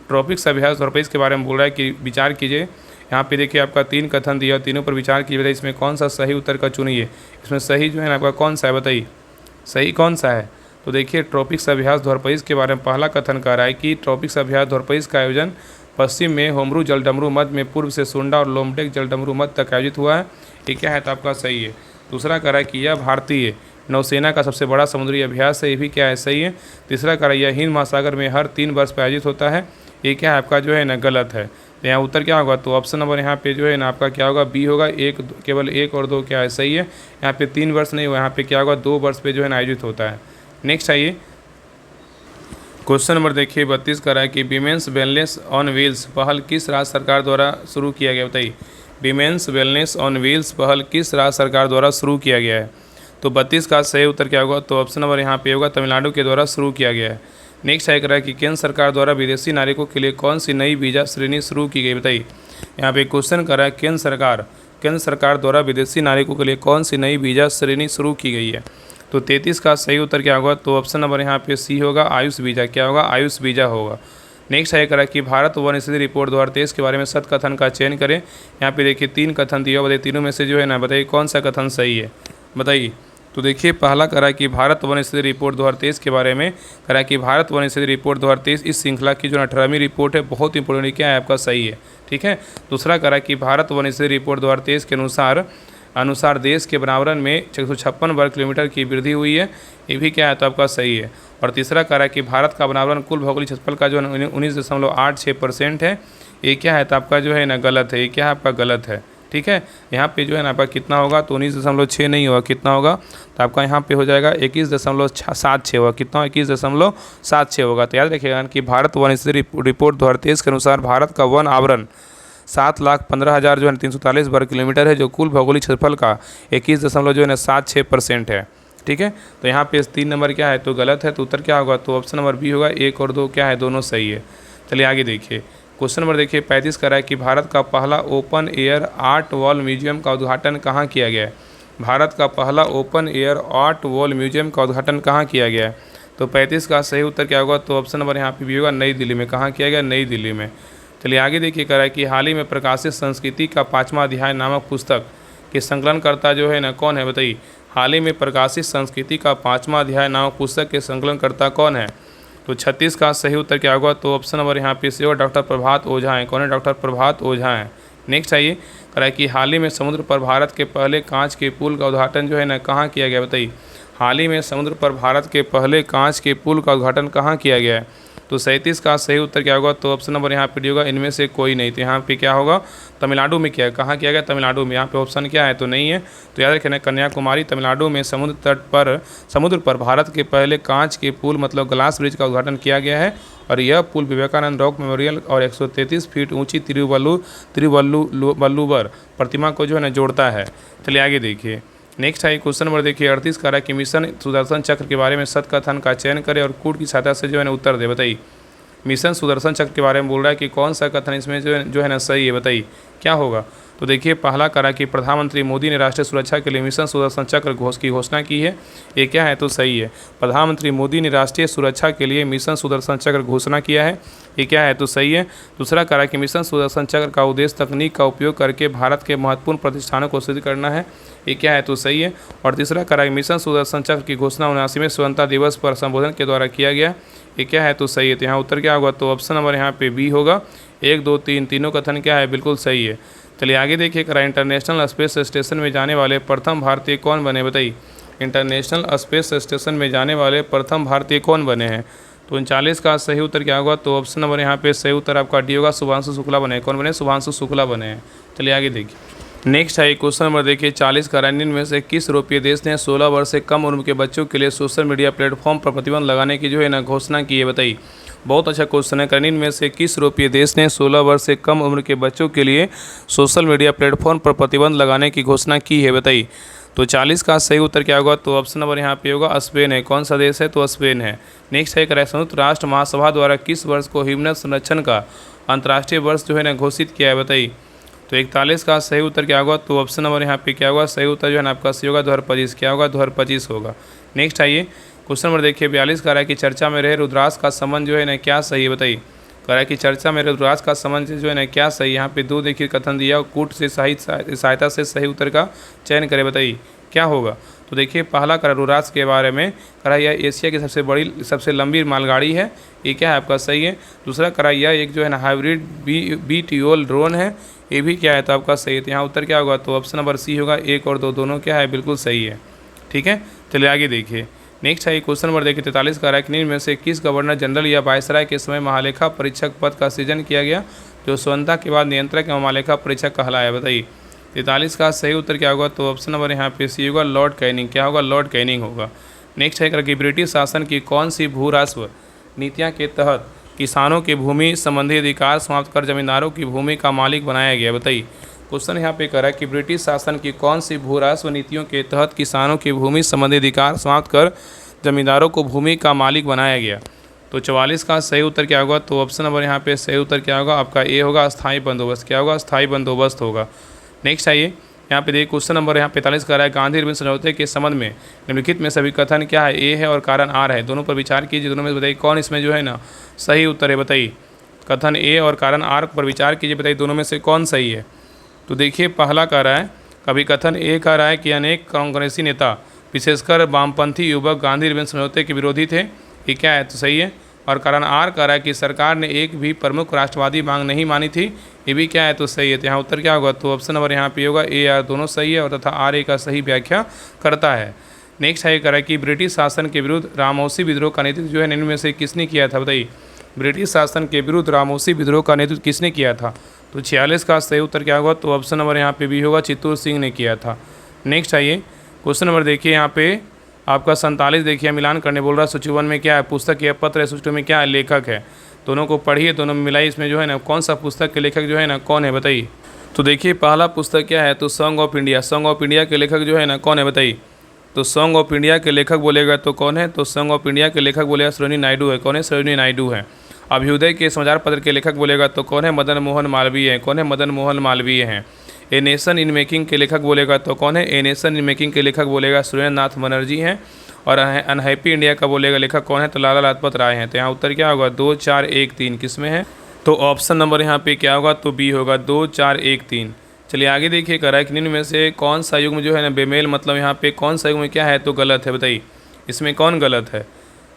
ट्रॉपिक्स अभ्यास ध्रुवपरिस के बारे में बोल रहा है कि विचार कीजिए। यहाँ पे देखिए आपका 3 कथन दिया, तीनों पर विचार कीजिए, बताइए इसमें कौन सा सही उत्तर का चुनिए। इसमें सही जो है ना आपका कौन सा है, बताइए सही कौन सा है। तो देखिए ट्रॉपिक्स अभ्यास ध्रुवपरिस के बारे में पहला कथन कह रहा है कि ट्रॉपिक्स अभ्यास ध्रुवपरिस का आयोजन पश्चिम में होमरू जलडमरू मध्य में पूर्व से सुंडा और लोमटेक जलडमरू मध्य तक आयोजित हुआ है। ये क्या है, तो आपका सही है। दूसरा कह रहा है कि यह भारतीय नौसेना का सबसे बड़ा समुद्री अभ्यास है, ये भी क्या है, सही है। तीसरा कह रहा है यह हिंद महासागर में हर 3 वर्ष पर आयोजित होता है, ये क्या है आपका जो है ना गलत है। तो यहाँ उत्तर क्या होगा, तो ऑप्शन नंबर यहाँ पे जो है ना आपका क्या होगा, बी होगा। केवल 1 और 2 क्या है, सही है। यहाँ पे 3 वर्ष नहीं हुआ, यहाँ पे क्या होगा 2 वर्ष पे जो है ना आयोजित होता है। नेक्स्ट आइए क्वेश्चन नंबर देखिए 32 का है कि विमेंस वेलनेस ऑन व्हील्स पहल किस राज्य सरकार द्वारा शुरू किया गया, बताइए। विमेंस वेलनेस ऑन व्हील्स पहल किस राज्य सरकार द्वारा शुरू किया गया है। तो 32 का सही उत्तर क्या होगा, तो ऑप्शन नंबर यहाँ पे होगा तमिलनाडु के द्वारा शुरू किया गया है। नेक्स्ट है कि केंद्र सरकार द्वारा विदेशी नागरिकों के लिए कौन सी नई वीज़ा श्रेणी शुरू की गई, बताइए। यहाँ पे क्वेश्चन कर रहा है केंद्र सरकार द्वारा विदेशी नागरिकों के लिए कौन सी नई वीज़ा श्रेणी शुरू की गई है। तो 33 का सही उत्तर क्या होगा, तो ऑप्शन नंबर यहाँ पे सी होगा, आयुष वीज़ा। क्या होगा, आयुष वीज़ा होगा। नेक्स्ट है करा कि भारत वन स्थिति रिपोर्ट 2023 के बारे में सत्य कथन का चयन करें। यहाँ पे देखिए 3 कथन दिया, बताइए तीनों में से जो है ना बताइए कौन सा कथन सही है, बताइए। तो देखिए पहला करा कि भारत वन स्थिति रिपोर्ट 2023 के बारे में करा कि भारत वन स्थिति रिपोर्ट 2023 इस श्रृंखला की जो 18वीं रिपोर्ट है, बहुत इंपॉर्टेंट क्या है आपका, सही है, ठीक है। दूसरा करा कि भारत वन स्थिति रिपोर्ट 2023 के अनुसार देश के बनावरण में 156 वर्ग किलोमीटर की वृद्धि हुई है, ये भी क्या है, तो आपका सही है। और तीसरा कह रहा है कि भारत का बनावरण कुल भौगोलिक क्षेत्रफल का जो 19.86% है, ये क्या है, तो आपका जो है ना गलत है, ये क्या है आपका गलत है, ठीक है। यहाँ पे जो है ना आपका कितना होगा, तो 19.6 नहीं होगा, कितना होगा, तो आपका यहाँ पे हो जाएगा 21.76 होगा। कितना, 21.76 होगा। तो याद रखिएगा कि भारत वन स्थिति रिपोर्ट 2023 के अनुसार भारत का वन आवरण 7,15,000 जो है 343 वर्ग किलोमीटर है, जो कुल भौगोलिक क्षेत्रफल का 21.76% है, ठीक है। तो यहाँ पे 3 नंबर क्या है, तो गलत है। तो उत्तर क्या होगा, तो ऑप्शन नंबर बी होगा। 1 और 2 क्या है, दोनों सही है। चलिए आगे देखिए क्वेश्चन नंबर देखिए 35 का है कि भारत का पहला open air art wall museum का उद्घाटन कहाँ किया गया है। भारत का पहला open air art wall museum का उद्घाटन कहाँ किया गया है। तो 35 का सही उत्तर क्या होगा, तो ऑप्शन नंबर यहाँ पे भी होगा, नई दिल्ली में। कहाँ किया गया, नई दिल्ली में। चलिए आगे देखिए कह रहा है कि हाल ही में प्रकाशित संस्कृति का 5वां अध्याय नामक पुस्तक के संकलनकर्ता जो है ना कौन है, बताइए। हाल ही में प्रकाशित संस्कृति का 5वां अध्याय नामक पुस्तक के संकलनकर्ता कौन है। तो 36 का सही उत्तर क्या होगा, तो ऑप्शन नंबर यहाँ पे से होगा डॉक्टर प्रभात ओझा हैं। कौन है, डॉक्टर प्रभात ओझा हैं। नेक्स्ट आइए कह रहा है कि हाल ही में समुद्र पर भारत के पहले कांच के पुल का उद्घाटन जो है ना कहाँ किया गया, बताइए। हाल ही में समुद्र पर भारत के पहले कांच के पुल का उद्घाटन कहाँ किया गया है। तो 37 का सही उत्तर क्या होगा, तो ऑप्शन नंबर यहाँ पे डी होगा, इनमें से कोई नहीं। तो यहाँ पे क्या होगा, तमिलनाडु में किया, कहाँ किया गया, तमिलनाडु में। यहाँ पे ऑप्शन क्या है, तो नहीं है। तो याद रखना कन्याकुमारी तमिलनाडु में समुद्र पर भारत के पहले कांच के पुल मतलब ग्लास ब्रिज का उद्घाटन किया गया है। और यह पुल विवेकानंद रॉक मेमोरियल और 133 फीट ऊँची तिरुवल्लुवर प्रतिमा को जो है ना जोड़ता है। चलिए आगे देखिए नेक्स्ट है क्वेश्चन नंबर देखिए 38 का है कि मिशन सुदर्शन चक्र के बारे में सत्य कथन का चयन करें और कूट की सहायता से जो है ना उत्तर दे, बताइए। मिशन सुदर्शन चक्र के बारे में बोल रहा है कि कौन सा कथन इसमें जो है ना सही है, बताइए क्या होगा। तो देखिए पहला करा कि प्रधानमंत्री मोदी ने राष्ट्रीय सुरक्षा के लिए मिशन सुदर्शन चक्र की घोषणा की है, ये क्या है, तो सही है। प्रधानमंत्री मोदी ने राष्ट्रीय सुरक्षा के लिए मिशन सुदर्शन चक्र घोषणा किया है, ये क्या है, तो सही है। दूसरा करा कि मिशन सुदर्शन चक्र का उद्देश्य तकनीक का उपयोग करके भारत के महत्वपूर्ण प्रतिष्ठानों को सिद्ध करना है, ये क्या है, तो सही है। और तीसरा करा कि मिशन सुदर्शन चक्र की घोषणा 79वें स्वतंत्रता दिवस पर संबोधन के द्वारा किया गया, ये क्या है, तो सही है। तो यहाँ उत्तर क्या होगा, तो ऑप्शन नंबर यहाँ पे बी होगा। 1 2 3 तीनों कथन क्या है, बिल्कुल सही है। चलिए आगे देखिए करा इंटरनेशनल स्पेस स्टेशन में जाने वाले प्रथम भारतीय कौन बने, बताइए। इंटरनेशनल स्पेस स्टेशन में जाने वाले प्रथम भारतीय कौन बने हैं। तो 39 का सही उत्तर क्या होगा, तो ऑप्शन नंबर यहाँ पे सही उत्तर आपका डी होगा, शुभांशु शुक्ला बने। कौन बने, शुभांशु शुक्ला बने हैं। चलिए आगे देखिए नेक्स्ट है क्वेश्चन नंबर देखिए 40 का निम्न में से किस यूरोपीय देश ने 16 वर्ष से कम उम्र के बच्चों के लिए सोशल मीडिया प्लेटफॉर्म पर प्रतिबंध लगाने की जो है ना घोषणा की है, बताइए। बहुत अच्छा क्वेश्चन है। करें में से किस यूरोपीय देश ने 16 वर्ष से कम उम्र के बच्चों के लिए सोशल मीडिया प्लेटफॉर्म पर प्रतिबंध लगाने की घोषणा की है, बताइए। तो 40 का सही उत्तर क्या होगा? तो ऑप्शन नंबर यहाँ पे होगा स्पेन है। कौन सा देश है? तो स्पेन है। नेक्स्ट है करें संयुक्त राष्ट्र महासभा द्वारा किस वर्ष को हिमनद संरक्षण का अंतर्राष्ट्रीय वर्ष जो है ना घोषित किया है, बताइए। तो 41 का सही उत्तर क्या होगा? तो ऑप्शन नंबर यहाँ पे क्या होगा? सही उत्तर जो है ना आपका सही होगा 2025। क्या होगा? 2025 होगा। नेक्स्ट आइए क्वेश्चन नंबर देखिए 42 कह रहा है कि चर्चा में रहे रुद्राक्ष का संबंध जो है ना क्या सही है, बताइए। कह रहा है कि चर्चा में रुद्राक्ष का संबंध जो है ना क्या सही। यहाँ पे दो देखिए कथन दिया, कूट से सहायता से सही उत्तर का चयन करें, बताइए क्या होगा। तो देखिए पहला करा रुद्राक्ष के बारे में करा यह एशिया की सबसे लंबी मालगाड़ी है, ये क्या है आपका सही है। दूसरा करा यह एक जो है ना हाइब्रिड BTOL ड्रोन है, ये भी क्या है तो आपका सही है। तो यहाँ उत्तर क्या होगा? तो ऑप्शन नंबर सी होगा। 1 और 2 दोनों क्या है? बिल्कुल सही है। ठीक है, चलिए आगे देखिए। नेक्स्ट है क्वेश्चन नंबर देखिए 43 का रैंकिंग में से किस गवर्नर जनरल या वायसराय के समय महालेखा परीक्षक पद का सृजन किया गया, जो स्वतंत्रता के बाद नियंत्रक एवं महालेखा परीक्षक कहलाया, बताइए। 43 का सही उत्तर क्या होगा? तो ऑप्शन नंबर यहाँ पे सी होगा, लॉर्ड कैनिंग। क्या होगा? लॉर्ड कैनिंग होगा। नेक्स्ट है कि ब्रिटिश शासन की कौन सी भू राजस्व नीतियाँ के तहत किसानों के भूमि संबंधी अधिकार समाप्त कर जमींदारों की भूमि का मालिक बनाया गया, बताइए। क्वेश्चन यहाँ पे करा कि ब्रिटिश शासन की कौन सी भू राजस्व नीतियों के तहत किसानों की भूमि संबंधी अधिकार समाप्त कर जमींदारों को भूमि का मालिक बनाया गया। तो 44 का सही उत्तर क्या होगा? तो ऑप्शन नंबर यहाँ पे सही उत्तर क्या होगा? आपका ए होगा, अस्थायी बंदोबस्त। क्या होगा? अस्थायी बंदोबस्त होगा। नेक्स्ट आइए यहाँ पे देखिए क्वेश्चन नंबर यहाँ 45 का रहा है गांधी इरविन समझौते के संबंध में निम्नलिखित में सभी कथन क्या है? ए है और कारण आर है। दोनों पर विचार कीजिए, दोनों में बताइए कौन इसमें जो है ना सही उत्तर है, बताइए। कथन ए और कारण आर पर विचार कीजिए, बताइए दोनों में से कौन सही है। तो देखिए पहला कह रहा है, कभी कथन ए कह रहा है कि अनेक कांग्रेसी नेता विशेषकर वामपंथी युवक गांधी इरविन समझौते के विरोधी थे, ये क्या है? तो सही है। और कारण आर कह रहा है कि सरकार ने एक भी प्रमुख राष्ट्रवादी मांग नहीं मानी थी, ये भी क्या है? तो सही है। तो यहाँ उत्तर क्या होगा? तो ऑप्शन नंबर यहाँ पे होगा ए आर, दोनों सही है और तथा आर ए का सही व्याख्या करता है। नेक्स्ट है कह रहा है कि ब्रिटिश शासन के विरुद्ध रामौसी विद्रोह का नेतृत्व जो है इनमें से किसने किया था, बताइए। ब्रिटिश शासन के विरुद्ध रामौसी विद्रोह का नेतृत्व किसने किया था? तो 46 का सही उत्तर क्या होगा? तो ऑप्शन नंबर यहाँ पे भी होगा, चित्तूर सिंह ने किया था। नेक्स्ट आइए क्वेश्चन नंबर देखिए यहाँ पे आपका 47 देखिए मिलान करने बोल रहा है। सूची 1 में क्या है? पुस्तक या पत्र है। सूची 2 में क्या है? लेखक है। दोनों को पढ़िए, दोनों में मिलाई, इसमें जो है ना कौन सा पुस्तक के लेखक जो है ना कौन है, बताइए। तो देखिए पहला पुस्तक क्या है? तो song of India. Song of India के लेखक जो है ना कौन है, बताइए। तो सॉन्ग ऑफ इंडिया के लेखक बोलेगा तो कौन है? तो सॉन्ग ऑफ इंडिया के लेखक बोलेगा सरोजिनी नायडू है। कौन है? सरोजिनी नायडू है। अभ्युदय के समाचार पत्र के लेखक बोलेगा तो कौन है? मदन मोहन मालवीय है। कौन है? मदन मोहन मालवीय हैं। ए नेशन इन मेकिंग के लेखक बोलेगा तो कौन है? ए नेशन इन मेकिंग के लेखक बोलेगा सुरेंद्र नाथ बनर्जी हैं। और अनहैप्पी इंडिया का बोलेगा लेखक कौन है? तो लाला लाजपत राय हैं। तो यहाँ उत्तर क्या होगा? 2 4 1 3 किस में है? तो ऑप्शन नंबर यहाँ पे क्या होगा? तो बी होगा, 2 4 1 3। चलिए आगे देखिए कह रहा है कि निम्न में से कौन सा युग्म जो है ना बेमेल, मतलब यहाँ पे कौन सा युग्म क्या है? तो गलत है, बताइए। इसमें कौन गलत है,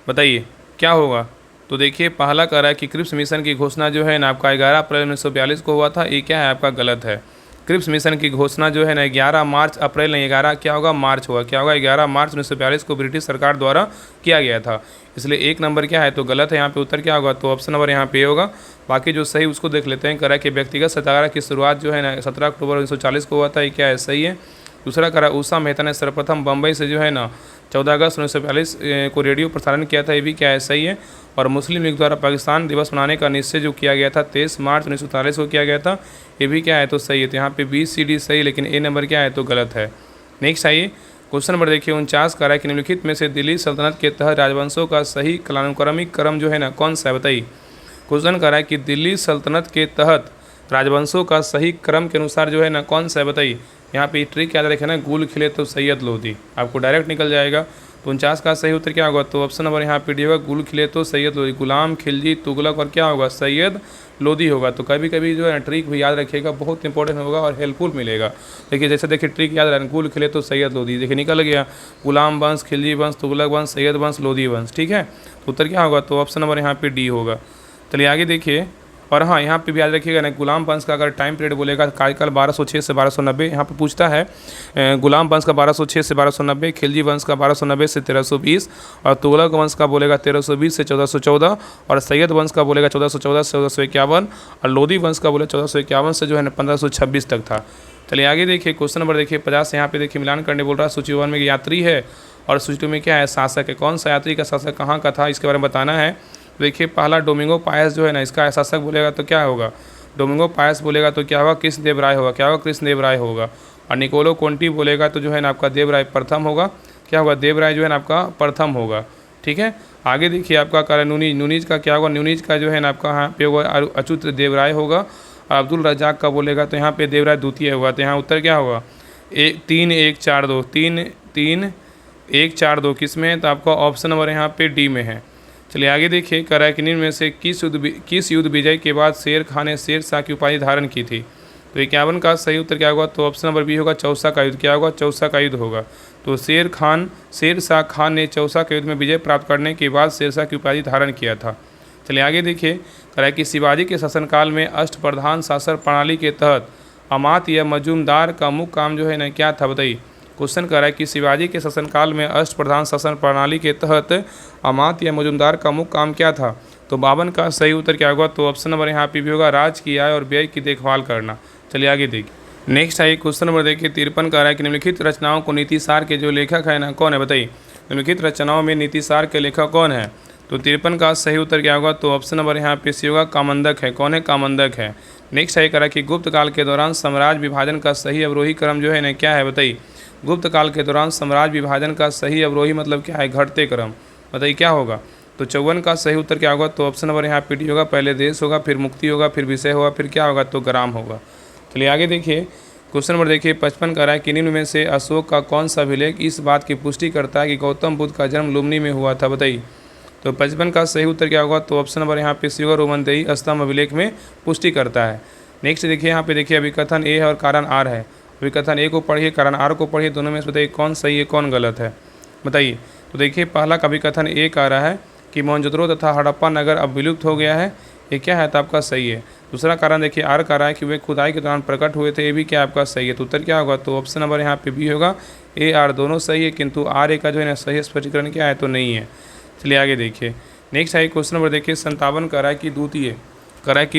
बताइए क्या होगा। तो देखिए पहला कह रहा है कि क्रिप्स मिशन की घोषणा जो है ना आपका 11 अप्रैल 1942 को हुआ था, ये क्या है आपका? गलत है। क्रिप्स मिशन की घोषणा जो है ना 11 मार्च अप्रैल नहीं 11 क्या होगा? मार्च होगा। क्या होगा? 11 मार्च 1942 को ब्रिटिश सरकार द्वारा किया गया था, इसलिए 1 नंबर क्या है? तो गलत है। यहाँ पे उत्तर क्या होगा? तो ऑप्शन नंबर यहाँ पे होगा। बाकी जो सही उसको देख लेते हैं। कह रहा है कि व्यक्तिगत सत्याग्रह की शुरुआत जो है ना 17 अक्टूबर 1940 को हुआ था, ये क्या है? सही है। दूसरा कह रहा है उषा मेहता ने सर्वप्रथम बम्बई से जो है ना 14 अगस्त 1942 को रेडियो प्रसारण किया था, ये भी क्या है? सही है। और मुस्लिम लीग द्वारा पाकिस्तान दिवस मनाने का निश्चय जो किया गया था 23 मार्च 1943 को किया गया था, ये भी क्या है? तो सही है। तो यहाँ पे बी सी डी सही, लेकिन ए नंबर क्या है? तो गलत है। नेक्स्ट आइए क्वेश्चन नंबर देखिए 49 का है कि निम्नलिखित में से दिल्ली सल्तनत के तहत राजवंशों का सही कालानुक्रमिक क्रम जो है ना कौन सा है, बताइए। क्वेश्चन कह रहा है कि दिल्ली सल्तनत के तहत राजवंशों का सही क्रम के अनुसार जो है ना कौन सा है, बताइए। यहाँ पे ट्रिक याद रखें ना, गुल खिले तो सैयद लोधी, आपको डायरेक्ट निकल जाएगा। तो 49 का सही उत्तर क्या होगा? तो ऑप्शन नंबर यहाँ पे डी होगा, गुल खिले तो सैयद लोधी। गुलाम खिलजी तुगलक और क्या होगा? सैयद लोधी होगा। तो कभी कभी जो है ट्रिक भी याद रखिएगा, बहुत इंपॉर्टेंट होगा और हेल्पफुल मिलेगा। देखिए जैसे देखिए ट्रिक याद रखें, गुल खिले तो सैयद लोधी, देखिए निकल गया गुलाम वंश, खिलजी वंश, तुगलक वंश, सैयद वंश, लोधी वंश। ठीक है, तो उत्तर क्या होगा? तो ऑप्शन नंबर यहाँ पे डी होगा। चलिए आगे देखिए। और हाँ यहाँ पे भी याद रखिएगा ना, गुलाम वंश का अगर टाइम पीरियड बोलेगा कार्यकाल 1206 से 1290, यहाँ पे पूछता है गुलाम वंश का 1206 से 1290, खिलजी वंश का 1290 से 1320, और तुगलक वंश का बोलेगा 1320 से 1414, और सैयद वंश का बोलेगा 1414 से 1451, और लोधी वंश का बोले 1451 से जो है ना 1526 तक था। चलिए आगे देखिए क्वेश्चन नंबर देखिए 50। यहाँ पे देखिए मिलान करने बोल रहा है। सूची 1 में यात्री है और सूची 2 में क्या है? शासक है। कौन सा यात्री का शासक कहाँ का था, इसके बारे में बताना है। तो देखिए पहला डोमिंगो पायस जो है ना, इसका शासक बोलेगा तो क्या होगा, डोमिंगो पायस बोलेगा तो क्या होगा, कृष्णदेवराय होगा, क्या होगा, कृष्णदेवराय होगा। और निकोलो कोंटी बोलेगा तो जो है ना आपका देवराय प्रथम होगा, क्या होगा, देवराय जो है ना आपका प्रथम होगा। ठीक है, आगे देखिए आपका कारण नूनीज, नूनीज का क्या होगा, नूनीज का जो है ना आपका यहाँ पे होगा अच्युत देवराय होगा। और अब्दुल रजाक का बोलेगा तो यहाँ पे देवराय द्वितीय होगा। तो यहाँ उत्तर क्या होगा, 3-1-4-2, 3-3-1-4-2 किस में है, तो आपका ऑप्शन नंबर यहाँ पे डी में है। चलिए आगे देखिए, कराकिनी में से किस युद्ध विजय के बाद शेर खान ने शेर शाह की उपाधि धारण की थी। तो 51 का सही उत्तर क्या होगा, तो ऑप्शन नंबर बी होगा, चौसा का युद्ध। क्या होगा, चौसा का युद्ध होगा। तो शेर शाह खान ने चौसा के युद्ध में विजय प्राप्त करने के बाद शेरशाह की उपाधि धारण किया था। चलिए आगे देखिए, कह कि शिवाजी के शासनकाल में अष्टप्रधान शासन प्रणाली के तहत अमात्य या मजूमदार का मुख्य काम जो है ना क्या था, बताइए। क्वेश्चन कह रहा है कि शिवाजी के शासनकाल में अष्टप्रधान शासन प्रणाली के तहत अमात्य या मजूमदार का मुख्य काम क्या था। तो 52 का सही उत्तर क्या होगा, तो ऑप्शन नंबर यहाँ पे भी होगा, राज की आय और व्यय की देखभाल करना। चलिए आगे देखिए, नेक्स्ट है क्वेश्चन नंबर देखिए 53 का रहा है कि निम्नलिखित रचनाओं को नीतिसार के जो लेखक है ना कौन है, बताइए। निम्नलिखित रचनाओं में नीतिसार के लेखक कौन है। तो 53 का सही उत्तर क्या होगा, तो ऑप्शन नंबर यहाँ पे सी होगा, कामंदक है। कौन है, कामंदक है। नेक्स्ट है करा कि गुप्त काल के दौरान साम्राज्य विभाजन का सही अवरोही क्रम जो है ना क्या है, बताइए। गुप्त काल के दौरान साम्राज्य विभाजन का सही अवरोही मतलब क्या है, घटते क्रम, बताइए क्या होगा। तो 54 का सही उत्तर क्या होगा, तो ऑप्शन नंबर यहाँ पे डी होगा, पहले देश होगा, फिर मुक्ति होगा, फिर विषय होगा, फिर क्या होगा, तो ग्राम होगा। चलिए आगे देखिए, क्वेश्चन नंबर देखिए 55 का रहा है कि निम्न में से अशोक का कौन सा अभिलेख इस बात की पुष्टि करता है कि गौतम बुद्ध का जन्म लुम्बिनी में हुआ था, बताइए। तो 55 का सही उत्तर क्या होगा, तो ऑप्शन नंबर यहाँ पे सी होगा, रोमनदेही स्तंभ अभिलेख में पुष्टि करता है। नेक्स्ट देखिए, यहाँ पे देखिए अभिकथन ए है और कारण आर है। अभिकथन ए को पढ़िए, कारण आर को पढ़िए, दोनों में से बताइए कौन सही है कौन गलत है, बताइए। तो देखिए पहला अभिकथन ए का रहा है कि मोहनजोदड़ो तथा हड़प्पा नगर अब विलुप्त हो गया है, ये क्या है, तो आपका सही है। दूसरा कारण देखिए आर का रहा है कि वे खुदाई के दौरान प्रकट हुए थे, ये भी क्या आपका सही है। तो उत्तर क्या होगा, तो ऑप्शन नंबर यहाँ पे बी होगा, ए आर दोनों सही है, किंतु आर ए का जो है ना सही स्पष्टीकरण क्या है, तो नहीं है। चलिए आगे देखिए, नेक्स्ट है क्वेश्चन नंबर देखिए 57 का रहा है कि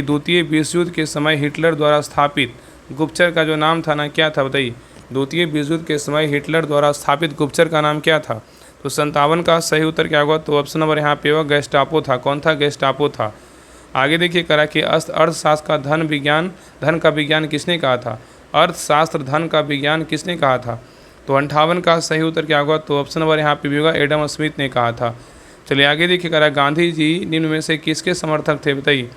द्वितीय विश्व युद्ध के समय हिटलर द्वारा स्थापित गुप्तचर का जो नाम था ना क्या था, बताइए। द्वितीय विश्व युद्ध के समय हिटलर द्वारा स्थापित गुप्तचर का नाम क्या था। तो 57 का सही उत्तर क्या होगा, तो ऑप्शन नंबर यहाँ पे होगा, गेस्टापो था। कौन था, गेस्टापो था। आगे देखिए करा कि अर्थशास्त्र का धन का विज्ञान किसने कहा था। अर्थशास्त्र धन का विज्ञान किसने कहा था। तो 58 का सही उत्तर क्या होगा, तो ऑप्शन नंबर यहाँ पे भी होगा, एडम स्मिथ ने कहा था। चलिए आगे देखिए करा गांधी जी निम्न में से किसके समर्थक थे, बताइए।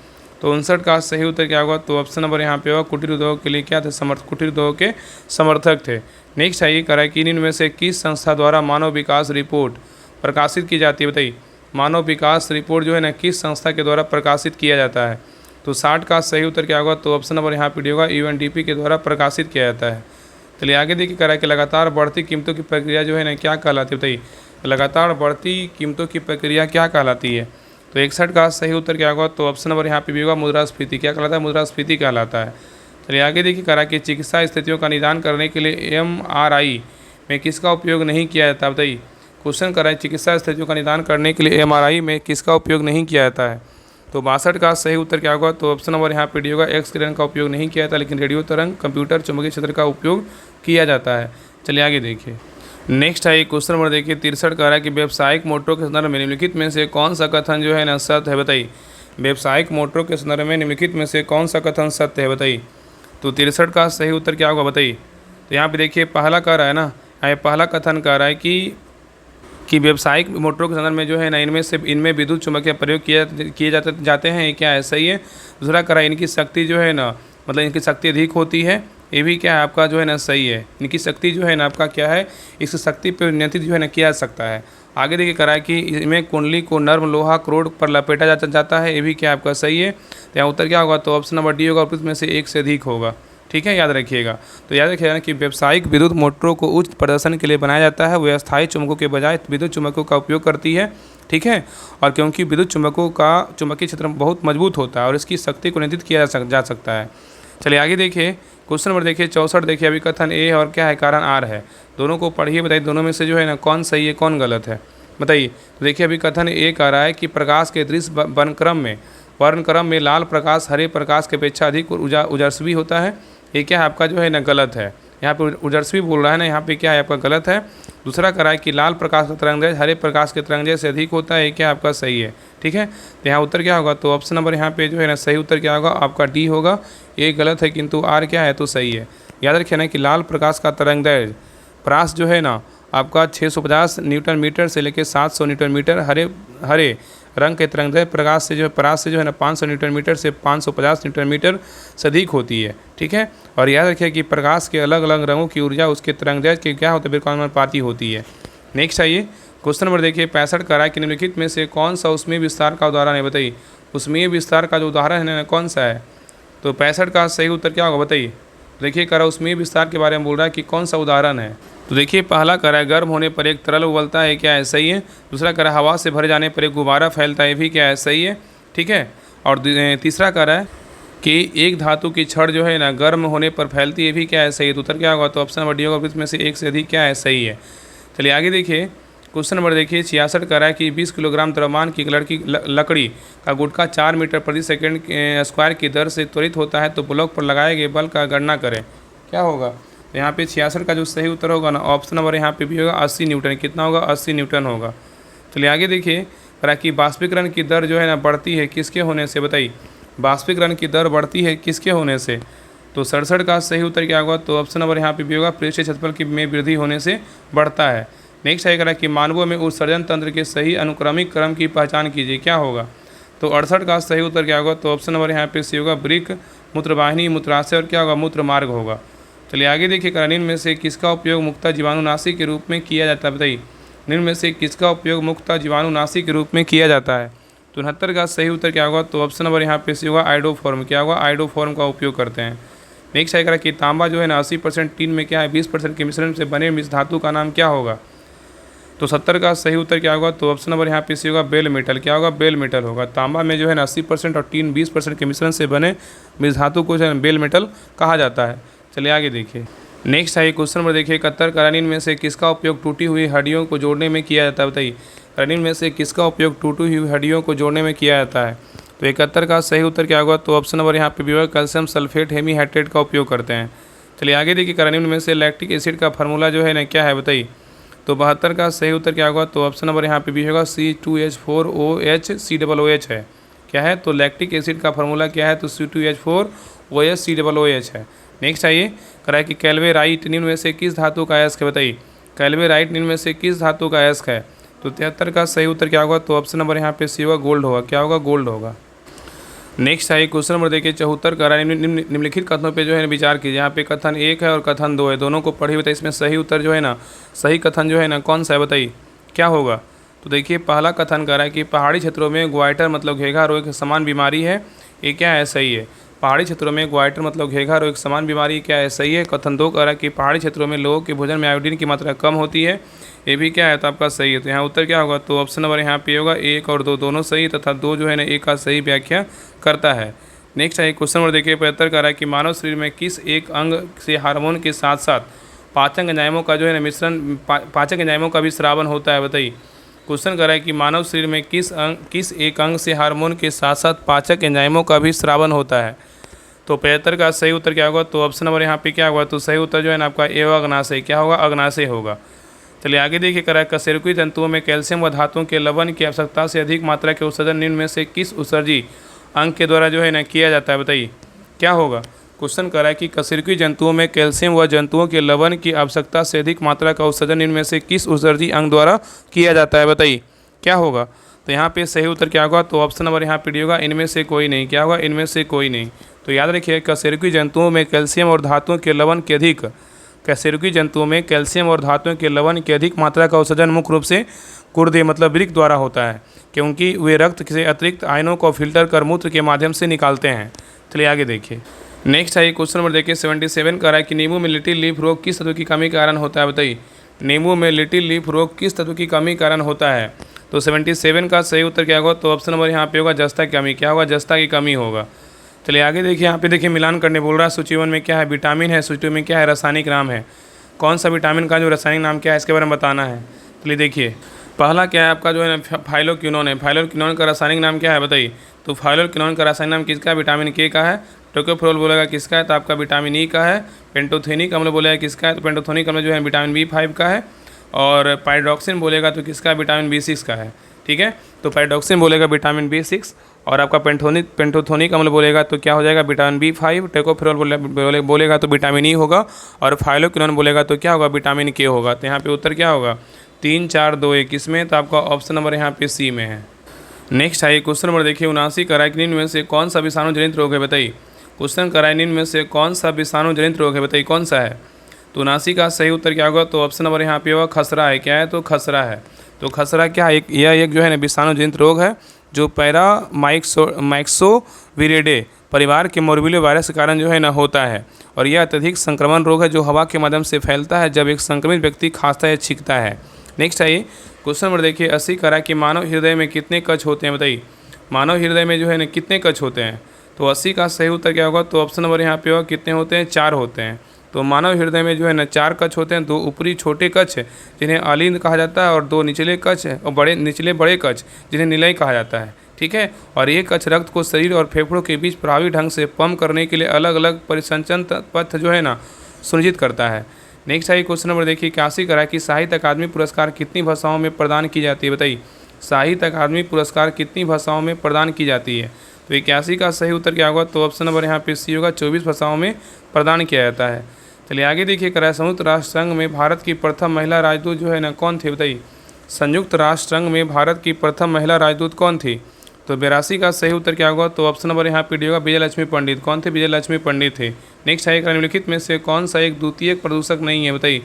तो 59 का सही उत्तर क्या होगा, तो ऑप्शन नंबर यहाँ पे होगा, कुटीर उद्योग के लिए क्या थे, कुटीर उद्योग के समर्थक थे। नेक्स्ट है ये करा कि निम्न में से किस संस्था द्वारा मानव विकास रिपोर्ट प्रकाशित की जाती है, बताइए। मानव विकास रिपोर्ट जो है ना किस संस्था के द्वारा प्रकाशित किया जाता है। तो 60 का सही उत्तर क्या होगा, तो ऑप्शन नंबर यहाँ पे होगा, यूएनडीपी के द्वारा प्रकाशित किया जाता है। चलिए आगे देखिए करा कि लगातार बढ़ती कीमतों की प्रक्रिया जो है ना क्या कहलाती है, बताइए। लगातार बढ़ती कीमतों की प्रक्रिया क्या कहलाती है। तो 61 का सही उत्तर क्या होगा, तो ऑप्शन नंबर यहाँ पे भी होगा, मुद्रास्फीति। क्या कहलाता है, मुद्रास्फीति कहलाता है। चलिए आगे देखिए करा कि चिकित्सा स्थितियों का निदान करने के लिए MRI में किसका उपयोग नहीं किया जाता, बताइए। क्वेश्चन करा है चिकित्सा स्थितियों का निदान करने के लिए MRI में किसका उपयोग नहीं किया जाता है। तो 62 का सही उत्तर क्या होगा, तो ऑप्शन नंबर यहाँ पे डी होगा, एक्स किरण का उपयोग नहीं किया जाता, लेकिन रेडियो तरंग, कंप्यूटर, चुंबकीय क्षेत्र का उपयोग किया जाता है। चलिए आगे देखिए, नेक्स्ट है क्वेश्चन नंबर देखिए 63 का रहा है कि व्यावसायिक मोटरों के संदर्भ में निम्नलिखित में से कौन सा कथन जो है ना सत्य है, बताइए। व्यावसायिक मोटरों के संदर्भ में निम्नलिखित में से कौन सा कथन सत्य है, बताइए। तो 63 का सही उत्तर क्या होगा, बताइए। तो यहाँ पे देखिए पहला कह रहा है ना, पहला कथन कह रहा है कि व्यावसायिक मोटरों के संदर्भ में जो है ना इनमें विद्युत चुम्बकीय प्रयोग किए जाते हैं, ये क्या है, सही है। दूसरा कह रहा है इनकी शक्ति जो है ना, मतलब इनकी शक्ति अधिक होती है, ये भी क्या है आपका जो है ना सही है। इनकी शक्ति जो है ना आपका क्या है, इस शक्ति पर नियंत्रित जो है ना किया जा सकता है। आगे देखिए करा है कि इसमें कुंडली को नर्म लोहा क्रोड पर लपेटा जाता है, ये भी क्या आपका सही है। तो यहाँ उत्तर क्या होगा, तो ऑप्शन नंबर डी होगा, और इसमें से एक से अधिक होगा। ठीक है, याद रखिएगा। तो याद रखिएगा कि व्यावसायिक विद्युत मोटरों को उच्च प्रदर्शन के लिए बनाया जाता है, वह अस्थायी चुंबकों के बजाय विद्युत चुंबकों का उपयोग करती है। ठीक है, और क्योंकि विद्युत चुंबकों का चुंबकीय क्षेत्र बहुत मजबूत होता है और इसकी शक्ति को नियंत्रित किया जा सकता है। चलिए आगे देखिए, क्वेश्चन नंबर देखिए 64 देखिए, अभी कथन ए और क्या है, कारण आर है। दोनों को पढ़िए, बताइए दोनों में से जो है ना कौन सही है कौन गलत है, बताइए। तो देखिए अभी कथन ए कह रहा है कि प्रकाश के दृश्य वर्णक्रम में लाल प्रकाश हरे प्रकाश की अपेक्षा अधिक उजासवी होता है, ये क्या है आपका जो है ना गलत है। यहाँ पे ओजस्वी बोल रहा है ना, यहाँ पे क्या है आपका गलत है। दूसरा करा है कि लाल प्रकाश का तरंगदैर्घ्य हरे प्रकाश के तरंगदैर्घ्य से अधिक होता है, क्या आपका सही है। ठीक है, तो यहाँ उत्तर क्या होगा, तो ऑप्शन नंबर यहाँ पे जो है ना सही उत्तर क्या होगा आपका डी होगा। ये गलत है किंतु आर क्या है तो सही है। याद रखिए ना कि लाल प्रकाश का तरंगदैर्घ्य प्रकाश जो है ना आपका 650 न्यूटन मीटर से लेकर 700 न्यूटन मीटर, हरे रंग के तरंगदैर्घ्य प्रकाश से जो है ना 500 न्यूटन मीटर से 550 न्यूटन मीटर से अधिक होती है। ठीक है, और याद रखिए कि प्रकाश के अलग अलग रंगों की ऊर्जा उसके तरंगदैर्घ्य के क्या होता है बिल्कुल होती है। नेक्स्ट आइए क्वेश्चन नंबर देखिए 65 करा कि निम्नलिखित में से कौन सा ऊष्मीय विस्तार का उदाहरण है, बताइए। ऊष्मीय विस्तार का जो उदाहरण है ना कौन सा है, तो 65 का सही उत्तर क्या होगा बताइए। देखिए करा ऊष्मीय विस्तार के बारे में बोल रहा है कि कौन सा उदाहरण है। तो देखिए पहला करा गर्म होने पर एक तरल उबलता है, क्या है सही है। दूसरा करा हवा से भर जाने पर एक गुब्बारा फैलता है, भी क्या है सही है। ठीक है, और तीसरा करा है कि एक धातु की छड़ जो है ना गर्म होने पर फैलती है, भी क्या है सही है। तो उत्तर क्या होगा, तो ऑप्शन नंबर डी होगा, इसमें से एक से अधिक क्या है सही है। चलिए आगे देखिए क्वेश्चन नंबर देखिए 66 का है कि 20 किलोग्राम द्रव्यमान की लकड़ी का गुटखा 4 मीटर प्रति सेकंड स्क्वायर की दर से त्वरित होता है, तो ब्लॉक पर लगाए गए बल का गणना करें, क्या होगा। तो यहाँ पे 66 का जो सही उत्तर होगा ना ऑप्शन नंबर यहाँ पे भी होगा 80 न्यूटन। कितना होगा, 80 न्यूटन होगा। चलिए आगे देखिए करा कि बाष्पीकरण की दर जो है ना बढ़ती है किसके होने से, बताइए। बाष्पीकरण की दर बढ़ती है किसके होने से, तो 67 का सही उत्तर क्या होगा, तो ऑप्शन नंबर यहाँ पे भी होगा पृष्ठीय क्षेत्रफल की में वृद्धि होने से बढ़ता है। नेक्स्ट आएगा कि मानवों में उत्सर्जन तंत्र के सही अनुक्रमिक क्रम की पहचान कीजिए, क्या होगा। तो 68 का सही उत्तर क्या होगा, तो ऑप्शन नंबर यहाँ पे सी होगा वृक्क, मूत्रवाहिनी, मूत्राशय और क्या होगा मूत्र मार्ग होगा। चलिए आगे देखिए निम्न में से किसका उपयोग मुक्ता जीवाणुनाशी के रूप में किया जाता है, बताइए। निम्न में से किसका उपयोग मुक्ता जीवाणुनाशी के रूप में किया जाता है। तो 69 का सही उत्तर क्या होगा, तो ऑप्शन नंबर यहाँ पे सी होगा आइडोफॉर्म, क्या होगा आइडोफॉर्म का उपयोग करते हैं। नेक्स्ट आएगा कि तांबा जो है ना 80% टीन में क्या है 20% के मिश्रण से बने मिश्र धातु का नाम क्या होगा। तो 70 का सही उत्तर क्या होगा, तो ऑप्शन नंबर यहाँ पे सी होगा बेल मेटल, क्या होगा बेल मेटल होगा। तांबा में जो है ना 80% और टीन 20% के मिश्रण से बने मिश्र धातु को जो है बेल मेटल कहा जाता है। चलिए आगे देखिए नेक्स्ट है क्वेश्चन नंबर देखिए 71 करानीन में से किसका उपयोग टूटी हुई हड्डियों को जोड़ने में किया जाता है, बताइए। करानीन में से किसका उपयोग टूटी हुई हड्डियों को जोड़ने में किया जाता है। तो 71 का सही उत्तर क्या होगा, तो ऑप्शन नंबर यहाँ पे भी होगा कैल्शियम सल्फेट हेमीहाइड्रेट का उपयोग करते हैं। चलिए आगे देखिए करानीन में से लैक्टिक एसिड का फार्मूला जो है ना क्या है, बताइए। तो 72 का सही उत्तर क्या होगा, तो ऑप्शन नंबर यहाँ पे भी होगा C2H4OH है, क्या है। तो लैक्टिक एसिड का फार्मूला क्या है, तो C2H4OH है। नेक्स्ट आइए कराए कि कैल्वेराइट निम्न में से किस धातु का अयस्क है, बताइए। कैल्वेराइट निम्न में से किस धातु का अयस्क है। तो 73 का सही उत्तर क्या होगा, तो ऑप्शन नंबर यहाँ पे सी होगा गोल्ड होगा, क्या होगा गोल्ड होगा। नेक्स्ट आइए क्वेश्चन नंबर देखिए 74 का निम्नलिखित कथनों पे जो है विचार कीजिए। यहाँ पे कथन 1 है और कथन 2 है, दोनों को पढ़िए, बताइए इसमें सही उत्तर जो है ना सही कथन जो है ना कौन सा है, बताइए क्या होगा। तो देखिए पहला कथन कर रहा है कि पहाड़ी क्षेत्रों में ग्वाइटर मतलब घेघा रोग एक समान बीमारी है, ये क्या है सही है। पहाड़ी क्षेत्रों में ग्वाइटर मतलब घेघा रोग एक समान बीमारी क्या है सही है। कथन 2 कह रहा है कि पहाड़ी क्षेत्रों में लोगों के भोजन में आयोडीन की मात्रा कम होती है, ये भी क्या है तो आपका सही है। तो यहाँ उत्तर क्या होगा, तो ऑप्शन नंबर यहाँ पे होगा 1 और 2 दोनों सही, तथा 2 जो है ना 1 का सही व्याख्या करता है। नेक्स्ट है क्वेश्चन नंबर देखिए 75 कह रहा है कि मानव शरीर में किस एक अंग से हार्मोन के साथ साथ पाचन एंजाइमों का जो है ना मिश्रण पाचक एंजाइमों का भी स्रावन होता है, बताइए। क्वेश्चन कर रहा है कि मानव शरीर में किस एक अंग से हार्मोन के साथ साथ पाचक एंजाइमों का भी स्रावन होता है। तो 75 का सही उत्तर क्या होगा, तो ऑप्शन नंबर यहाँ पे क्या होगा, तो सही उत्तर जो है ना आपका ए अग्नाशय, क्या होगा अग्नाशय होगा। चलिए आगे देखिए करा कशेरुकी तंतुओं में कैल्शियम व धातुओं के लवण की आवश्यकता से अधिक मात्रा के उत्सर्जन निम्न में से किस उत्सर्जी अंग के द्वारा जो है ना किया जाता है, बताइए क्या होगा। क्वेश्चन करा है कि कशेरुकी जंतुओं में कैल्शियम व जंतुओं के लवण की आवश्यकता से अधिक मात्रा का उत्सर्जन इनमें से किस उत्सर्जी अंग द्वारा किया जाता है, बताइए क्या होगा। तो यहाँ पे सही उत्तर क्या होगा, तो ऑप्शन नंबर यहाँ पे डी होगा इनमें से कोई नहीं, क्या होगा इनमें से कोई नहीं। तो याद रखिए कशेरुकी जंतुओं में कैल्शियम और धातुओं के लवण के अधिक कशेरुकी जंतुओं में कैल्शियम और धातुओं के लवण की अधिक मात्रा का उत्सर्जन मुख्य रूप से गुर्दे मतलब वृक्क द्वारा होता है, क्योंकि वे रक्त से अतिरिक्त आयनों को फिल्टर कर मूत्र के माध्यम से निकालते हैं। चलिए आगे देखिए नेक्स्ट है क्वेश्चन नंबर देखिए 77 का रहा है कि नींबू में लिटिल लीफ रोग किस तत्व की कमी के कारण होता है, बताइए। नींबू में लिटिल लीफ रोग किस तत्व की कमी के कारण होता है। तो 77 का सही उत्तर क्या होगा, तो ऑप्शन नंबर यहाँ पे होगा जस्ता की कमी, क्या होगा जस्ता की कमी होगा। चलिए आगे देखिए यहाँ पे देखिए मिलान करने बोल रहा है। सूची 1 में क्या है विटामिन है, सूची 2 में क्या है रासायनिक नाम है। कौन सा विटामिन का जो रासायनिक नाम क्या है इसके बारे में बताना है। चलिए देखिए पहला क्या है आपका जो है ना फाइलोक्विनोन है। फाइलोक्विनोन का रासायनिक नाम क्या है, बताइए। तो फाइलोक्विनोन का रासायनिक नाम किसका है, विटामिन के का है। टोकोफेरोल बोलेगा किसका है, तो आपका विटामिन ई का है। पेंटोथेनिक अम्ल बोलेगा किसका है, तो पेंटोथेनिक अम्ल जो है विटामिन B5 का है। और पाइरोक्सिन बोलेगा तो किसका, विटामिन B6 का है। ठीक है, तो पाइरोक्सिन बोलेगा विटामिन B6, और आपका पेंटोथेनिक अम्ल बोलेगा तो क्या हो जाएगा, विटामिन B5। टोकोफेरोल बोलेगा तो विटामिन ई होगा, और फाइलोक्विनोन बोलेगा तो क्या होगा, विटामिन के होगा। तो यहाँ पे उत्तर क्या होगा, 3 4 2 1 इसमें, तो आपका ऑप्शन नंबर यहाँ पे सी में है। नेक्स्ट आइए क्वेश्चन नंबर देखिए, 79 कराइकिनिन में से कौन सा विषाणु जनित रोग है, बताइए। क्वेश्चन कराइनिन में से कौन सा विषाणु जनित रोग है, बताइए कौन सा है। तो 79 का सही उत्तर क्या होगा, तो ऑप्शन नंबर यहाँ पे होगा खसरा है। क्या है, तो खसरा है। तो खसरा क्या है, यह एक जो है ना विषाणु जनित रोग है जो माइक्सोविरिडे परिवार के मोरबिलो वायरस के कारण जो है ना होता है। और यह अत्यधिक संक्रमण रोग है जो हवा के माध्यम से फैलता है जब एक संक्रमित व्यक्ति खांसता है, छींकता है। नेक्स्ट आइए क्वेश्चन नंबर देखिए, 80 करा कि मानव हृदय में कितने कक्ष होते हैं, बताइए। मानव हृदय में जो है ना कितने कक्ष होते हैं, तो 80 का सही उत्तर क्या होगा, तो ऑप्शन नंबर यहाँ पे होगा कितने होते हैं, 4 होते हैं। तो मानव हृदय में जो है ना 4 कक्ष होते हैं, 2 ऊपरी छोटे कक्ष जिन्हें अलिंद कहा जाता है, और 2 निचले कक्ष और निचले बड़े कक्ष जिन्हें निलय कहा जाता है। ठीक है, और ये कक्ष रक्त को शरीर और फेफड़ों के बीच प्रभावी ढंग से पंप करने के लिए अलग अलग परिसंचरण पथ जो है ना सुनिश्चित करता है। नेक्स्ट आई क्वेश्चन नंबर देखिए, 81 करा कि साहित्य अकादमी पुरस्कार कितनी भाषाओं में प्रदान की जाती है, बताइए। साहित्य अकादमी पुरस्कार कितनी भाषाओं में प्रदान की जाती है, तो 81 का सही उत्तर क्या होगा, तो ऑप्शन नंबर यहाँ पे सी होगा, 24 भाषाओं में प्रदान किया जाता है। चलिए आगे देखिए, करा संयुक्त राष्ट्र संघ में भारत की प्रथम महिला राजदूत जो है ना कौन थी, बताइए। संयुक्त राष्ट्र संघ में भारत की प्रथम महिला राजदूत कौन थी, तो 82 का सही उत्तर क्या होगा, तो ऑप्शन नंबर यहाँ पे डी होगा, विजयलक्ष्मी पंडित। कौन थे, विजयलक्ष्मी पंडित थे। नेक्स्ट है, निम्नलिखित में से कौन सा एक द्वितीयक प्रदूषक नहीं है, बताइए।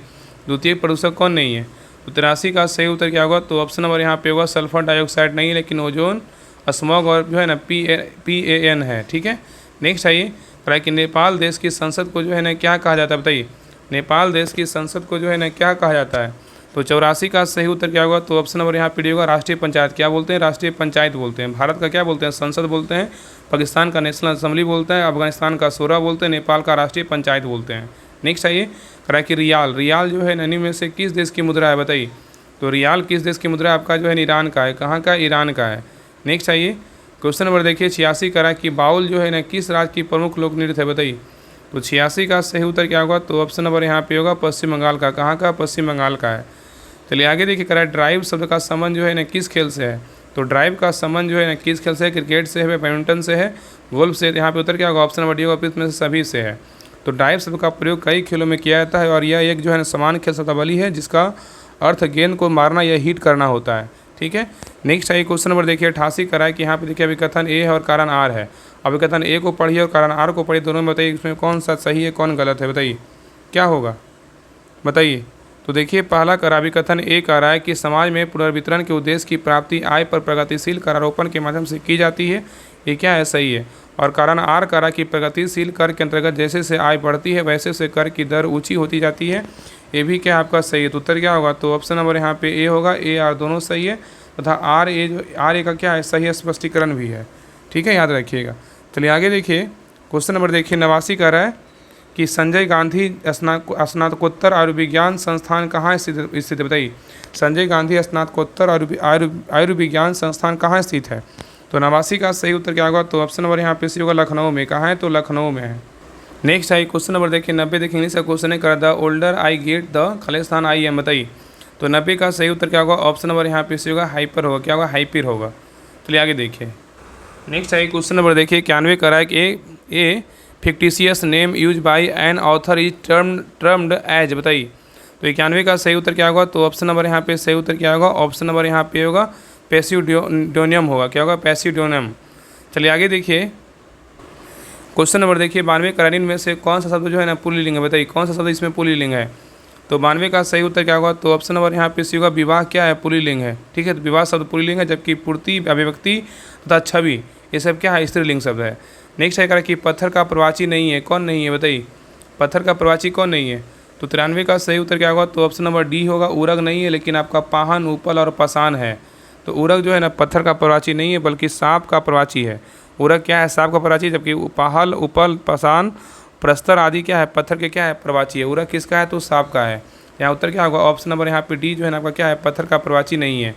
द्वितीयक प्रदूषक कौन नहीं है, तो 83 का सही उत्तर क्या होगा, तो ऑप्शन नंबर यहाँ पे होगा सल्फर डाइऑक्साइड नहीं है, लेकिन ओजोन, स्मॉग और जो है ना PAN है। ठीक है, नेक्स्ट आइए, कि नेपाल देश की संसद को जो है ना क्या कहा जाता है, बताइए। नेपाल देश की संसद को जो है ना क्या कहा जाता है, तो 84 का सही उत्तर क्या होगा, तो ऑप्शन नंबर यहाँ पे डी होगा, राष्ट्रीय पंचायत। क्या बोलते हैं, राष्ट्रीय पंचायत बोलते हैं। भारत का क्या बोलते हैं, संसद बोलते हैं। पाकिस्तान का नेशनल असेंबली बोलते हैं। अफगानिस्तान का शोरा बोलते हैं। नेपाल का राष्ट्रीय पंचायत बोलते हैं। नेक्स्ट आइए, करा कि रियाल जो है ननी में से किस देश की मुद्रा है, बताइए। तो रियाल किस देश की मुद्रा आपका जो है ईरान का है। कहाँ का, ईरान का है। नेक्स्ट आइए क्वेश्चन नंबर देखिए, 86 करा कि बाउल जो है ना किस राज्य की प्रमुख लोक नृत्य है, बताइए। तो 86 का सही उत्तर क्या होगा, तो ऑप्शन नंबर यहाँ पे होगा पश्चिम बंगाल का। कहाँ का, पश्चिम बंगाल का है। चलिए आगे देखिए, करा ड्राइव शब्द का संबंध जो है ना किस खेल से है, तो ड्राइव का संबंध जो है ना किस खेल से है, क्रिकेट से है, बैडमिंटन से है, गोल्फ से। यहाँ पे उत्तर क्या होगा, ऑप्शन नंबर डी होगा, में से सभी से है। तो ड्राइव शब्द का प्रयोग कई खेलों में किया जाता है, और यह एक जो है ना समान खेल शब्दावली है जिसका अर्थ गेंद को मारना या हिट करना होता है। ठीक है, नेक्स्ट आइए क्वेश्चन नंबर देखिए, 88 करा है कि यहाँ पे देखिए अभिकथन ए है और कारण आर है। अभिकथन ए को पढ़िए और कारण आर को पढ़िए, दोनों में बताइए इसमें कौन सा सही है कौन गलत है, बताइए क्या होगा, बताइए। तो देखिए पहला कराभिकथन ए कह रहा है कि समाज में पुनर्वितरण के उद्देश्य की प्राप्ति आय पर प्रगतिशील करारोपण के माध्यम से की जाती है, ये क्या है, सही है। और कारण आर कह रहा है कि प्रगतिशील कर के अंतर्गत जैसे से आय बढ़ती है वैसे से कर की दर ऊंची होती जाती है, ये भी क्या आपका सही है। तो उत्तर क्या होगा, तो ऑप्शन नंबर यहाँ पे ए होगा, ए आर दोनों सही है, तथा आर ए का क्या है, सही स्पष्टीकरण भी है। ठीक है, याद रखिएगा। चलिए आगे देखिए क्वेश्चन नंबर देखिए, 89 कह रहा है कि संजय गांधी स्नातकोत्तर आयुर्विज्ञान संस्थान कहाँ स्थित है, बताइए। संजय गांधी स्नातकोत्तर आयुर्विज्ञान संस्थान कहाँ स्थित है, तो 89 का सही उत्तर क्या होगा, तो ऑप्शन नंबर यहाँ पे सी होगा, लखनऊ में। कहाँ है, तो लखनऊ में है। नेक्स्ट आई क्वेश्चन नंबर देखिए, 90 देखिए इंग्लिश का क्वेश्चन है, कर the older I get the Khalistan I am, बताइए। तो 90 का सही उत्तर क्या होगा, ऑप्शन नंबर यहाँ पे सी होगा, हाइपर होगा। क्या होगा, हाइपर होगा। चलिए आगे देखिए, नेक्स्ट आई क्वेश्चन नंबर देखिए, 91 करा है कि a fictitious name use by an author is termed as, बताइए। तो 91 का सही उत्तर क्या होगा, तो ऑप्शन नंबर यहाँ पे सही उत्तर क्या होगा, ऑप्शन नंबर यहाँ पे होगा पैसिडोनियम होगा। क्या होगा, पैसिडोनियम। चलिए आगे देखिए क्वेश्चन नंबर देखिए, 92 करानीन में से कौन सा शब्द जो है ना पुल्लिंग है, बताइए। कौन सा शब्द इसमें पुल्लिंग है, तो 92 का सही उत्तर क्या होगा, तो ऑप्शन नंबर यहाँ पे सी होगा, विवाह क्या है, पुल्लिंग है। ठीक है, तो विवाह शब्द पुल्लिंग है, जबकि पूर्ति, अभिव्यक्ति तथा छवि ये सब क्या है, स्त्रीलिंग शब्द है। नेक्स्ट है करा कि पत्थर का प्रवाची नहीं है, कौन नहीं है, बताइए। पत्थर का प्रवाची कौन नहीं है, तो 93 का सही उत्तर क्या होगा, तो ऑप्शन नंबर डी होगा, उरग नहीं है, लेकिन आपका पाहन, उपल और पाषाण है। तो उरग जो है ना पत्थर का प्रवाची नहीं है, बल्कि सांप का प्रवाची है। उरग क्या है, सांप का प्रवाची, जबकि पाहल, उपल, पाषाण, प्रस्तर आदि क्या है, पत्थर के क्या है, प्रवाची है। उरग किसका है, तो सांप का है। यहाँ उत्तर क्या होगा, ऑप्शन नंबर यहाँ पे डी जो है ना आपका क्या है, पत्थर का प्रवाची नहीं है।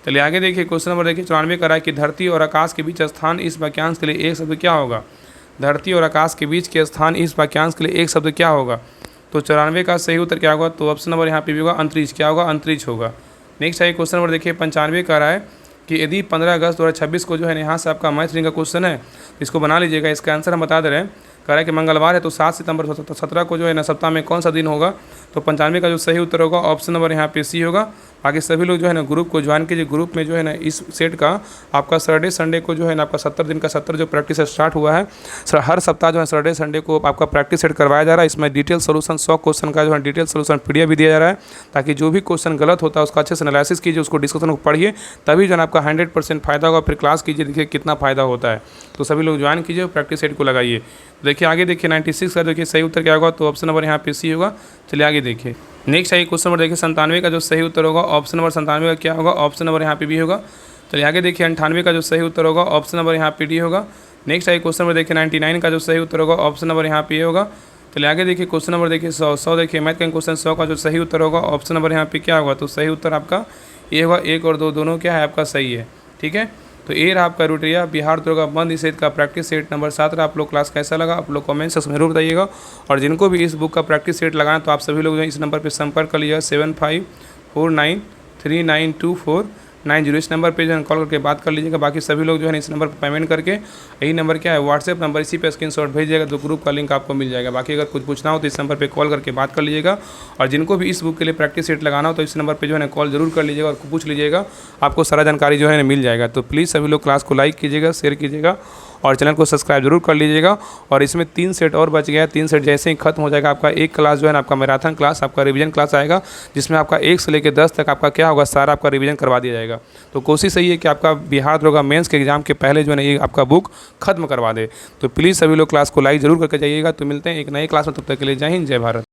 चलिए आगे देखिए क्वेश्चन नंबर देखिए, 94 करा है कि धरती और आकाश के बीच स्थान इस वाक्यांश के लिए एक शब्द क्या होगा। धरती और आकाश के बीच के स्थान इस वाक्यांश के लिए एक शब्द क्या होगा? तो 94 का सही उत्तर क्या होगा? तो ऑप्शन नंबर यहाँ पे भी होगा अंतरिक्ष। क्या होगा? अंतरिक्ष होगा। नेक्स्ट है क्वेश्चन नंबर देखिए 95 का रहा है कि यदि 15 अगस्त 2026 को जो है यहाँ से आपका मैथ रीडिंग का क्वेश्चन है, इसको बना लीजिएगा। इसका आंसर हम बता दे रहे हैं। कह रहा है कि मंगलवार है तो 7 सितंबर 2017 को जो है ना सप्ताह में कौन सा दिन होगा? तो 95 का जो सही उत्तर होगा ऑप्शन नंबर यहाँ पे सी होगा। बाकी सभी लोग जो है ना ग्रुप को ज्वाइन कीजिए। ग्रुप में जो है ना इस सेट का आपका सैटरडे संडे को जो है ना आपका 70 दिन का 70 जो प्रैक्टिस स्टार्ट हुआ है, हर सप्ताह जो है सैटरडे संडे को आपका प्रैक्टिस सेट करवाया जा रहा है। इसमें डिटेल सोल्यूशन 100 क्वेश्चन का जो है डिटेल सोल्यूशन पीडीएफ भी दिया जा रहा है, ताकि जो भी क्वेश्चन गलत होता है उसका अच्छे से एनालिसिस कीजिए, उसको डिस्कशन को पढ़िए, तभी जो है आपका 100% फायदा होगा। फिर क्लास कीजिए, देखिए कितना फायदा होता है। तो सभी लोग ज्वाइन कीजिए, प्रैक्टिस सेट को लगाइए। देखिए आगे देखिए 96 का देखिए सही उत्तर क्या होगा? तो ऑप्शन नंबर यहाँ पे सी होगा। चलिए आगे देखिए नेक्स्ट है क्वेश्चन नंबर देखिए 97 का जो सही उत्तर होगा ऑप्शन नंबर 97 का क्या होगा? ऑप्शन नंबर यहाँ पे भी होगा। चलिए आगे देखिए 98 का जो सही उत्तर होगा ऑप्शन नंबर यहाँ पे डी होगा। नेक्स्ट है क्वेश्चन नंबर देखिए 99 का जो सही उत्तर होगा ऑप्शन नंबर यहाँ पे होगा। चलिए आगे देखिए क्वेश्चन नंबर देखिए 100 देखिए मैथ का क्वेश्चन 100 का जो सही उत्तर होगा ऑप्शन नंबर यहाँ पे क्या होगा? तो सही उत्तर आपका ये होगा। 1 और 2 दोनों क्या है आपका सही है। ठीक है, तो ये रहा आपका रुद्रिया बिहार दुर्गा मध्य निषेध का प्रैक्टिस सेट नंबर 7 रहा। आप लोग क्लास कैसा लगा आप लोग कमेंट सेक्शन में जरूर बताइएगा। और जिनको भी इस बुक का प्रैक्टिस सेट लगाना तो आप सभी लोग जो इस नंबर पर संपर्क कर लीजिएगा 7549392490। इस नंबर पे जो है कॉल करके बात कर लीजिएगा। बाकी सभी लोग जो है इस नंबर पर पेमेंट करके, यही नंबर क्या है व्हाट्सएप नंबर, इसी पे स्क्रीनशॉट भेजिएगा तो ग्रुप का लिंक आपको मिल जाएगा। बाकी अगर कुछ पूछना हो तो इस नंबर पे कॉल करके बात कर लीजिएगा। और जिनको भी इस बुक के लिए प्रैक्टिस सेट लगाना हो तो इस नंबर पे जो है कॉल जरूर कर लीजिएगा और पूछ लीजिएगा, आपको सारा जानकारी जो है मिल जाएगा। तो प्लीज़ सभी लोग क्लास को लाइक कीजिएगा, शेयर कीजिएगा और चैनल को सब्सक्राइब जरूर कर लीजिएगा। और इसमें 3 सेट और बच गया है। 3 सेट जैसे ही खत्म हो जाएगा आपका एक क्लास जो है आपका मैराथन क्लास, आपका रिवीजन क्लास आएगा, जिसमें आपका 1 से लेकर 10 तक आपका क्या होगा सारा आपका रिवीजन करवा दिया जाएगा। तो कोशिश यही है कि आपका बिहार दरोगा मेंस के एग्जाम के पहले जो है ये आपका बुक खत्म करवा दे। तो प्लीज़ सभी लोग क्लास को लाइक जरूर करके जाइएगा। तो मिलते हैं एक नए क्लास में, तब तक के लिए जय हिंद जय भारत।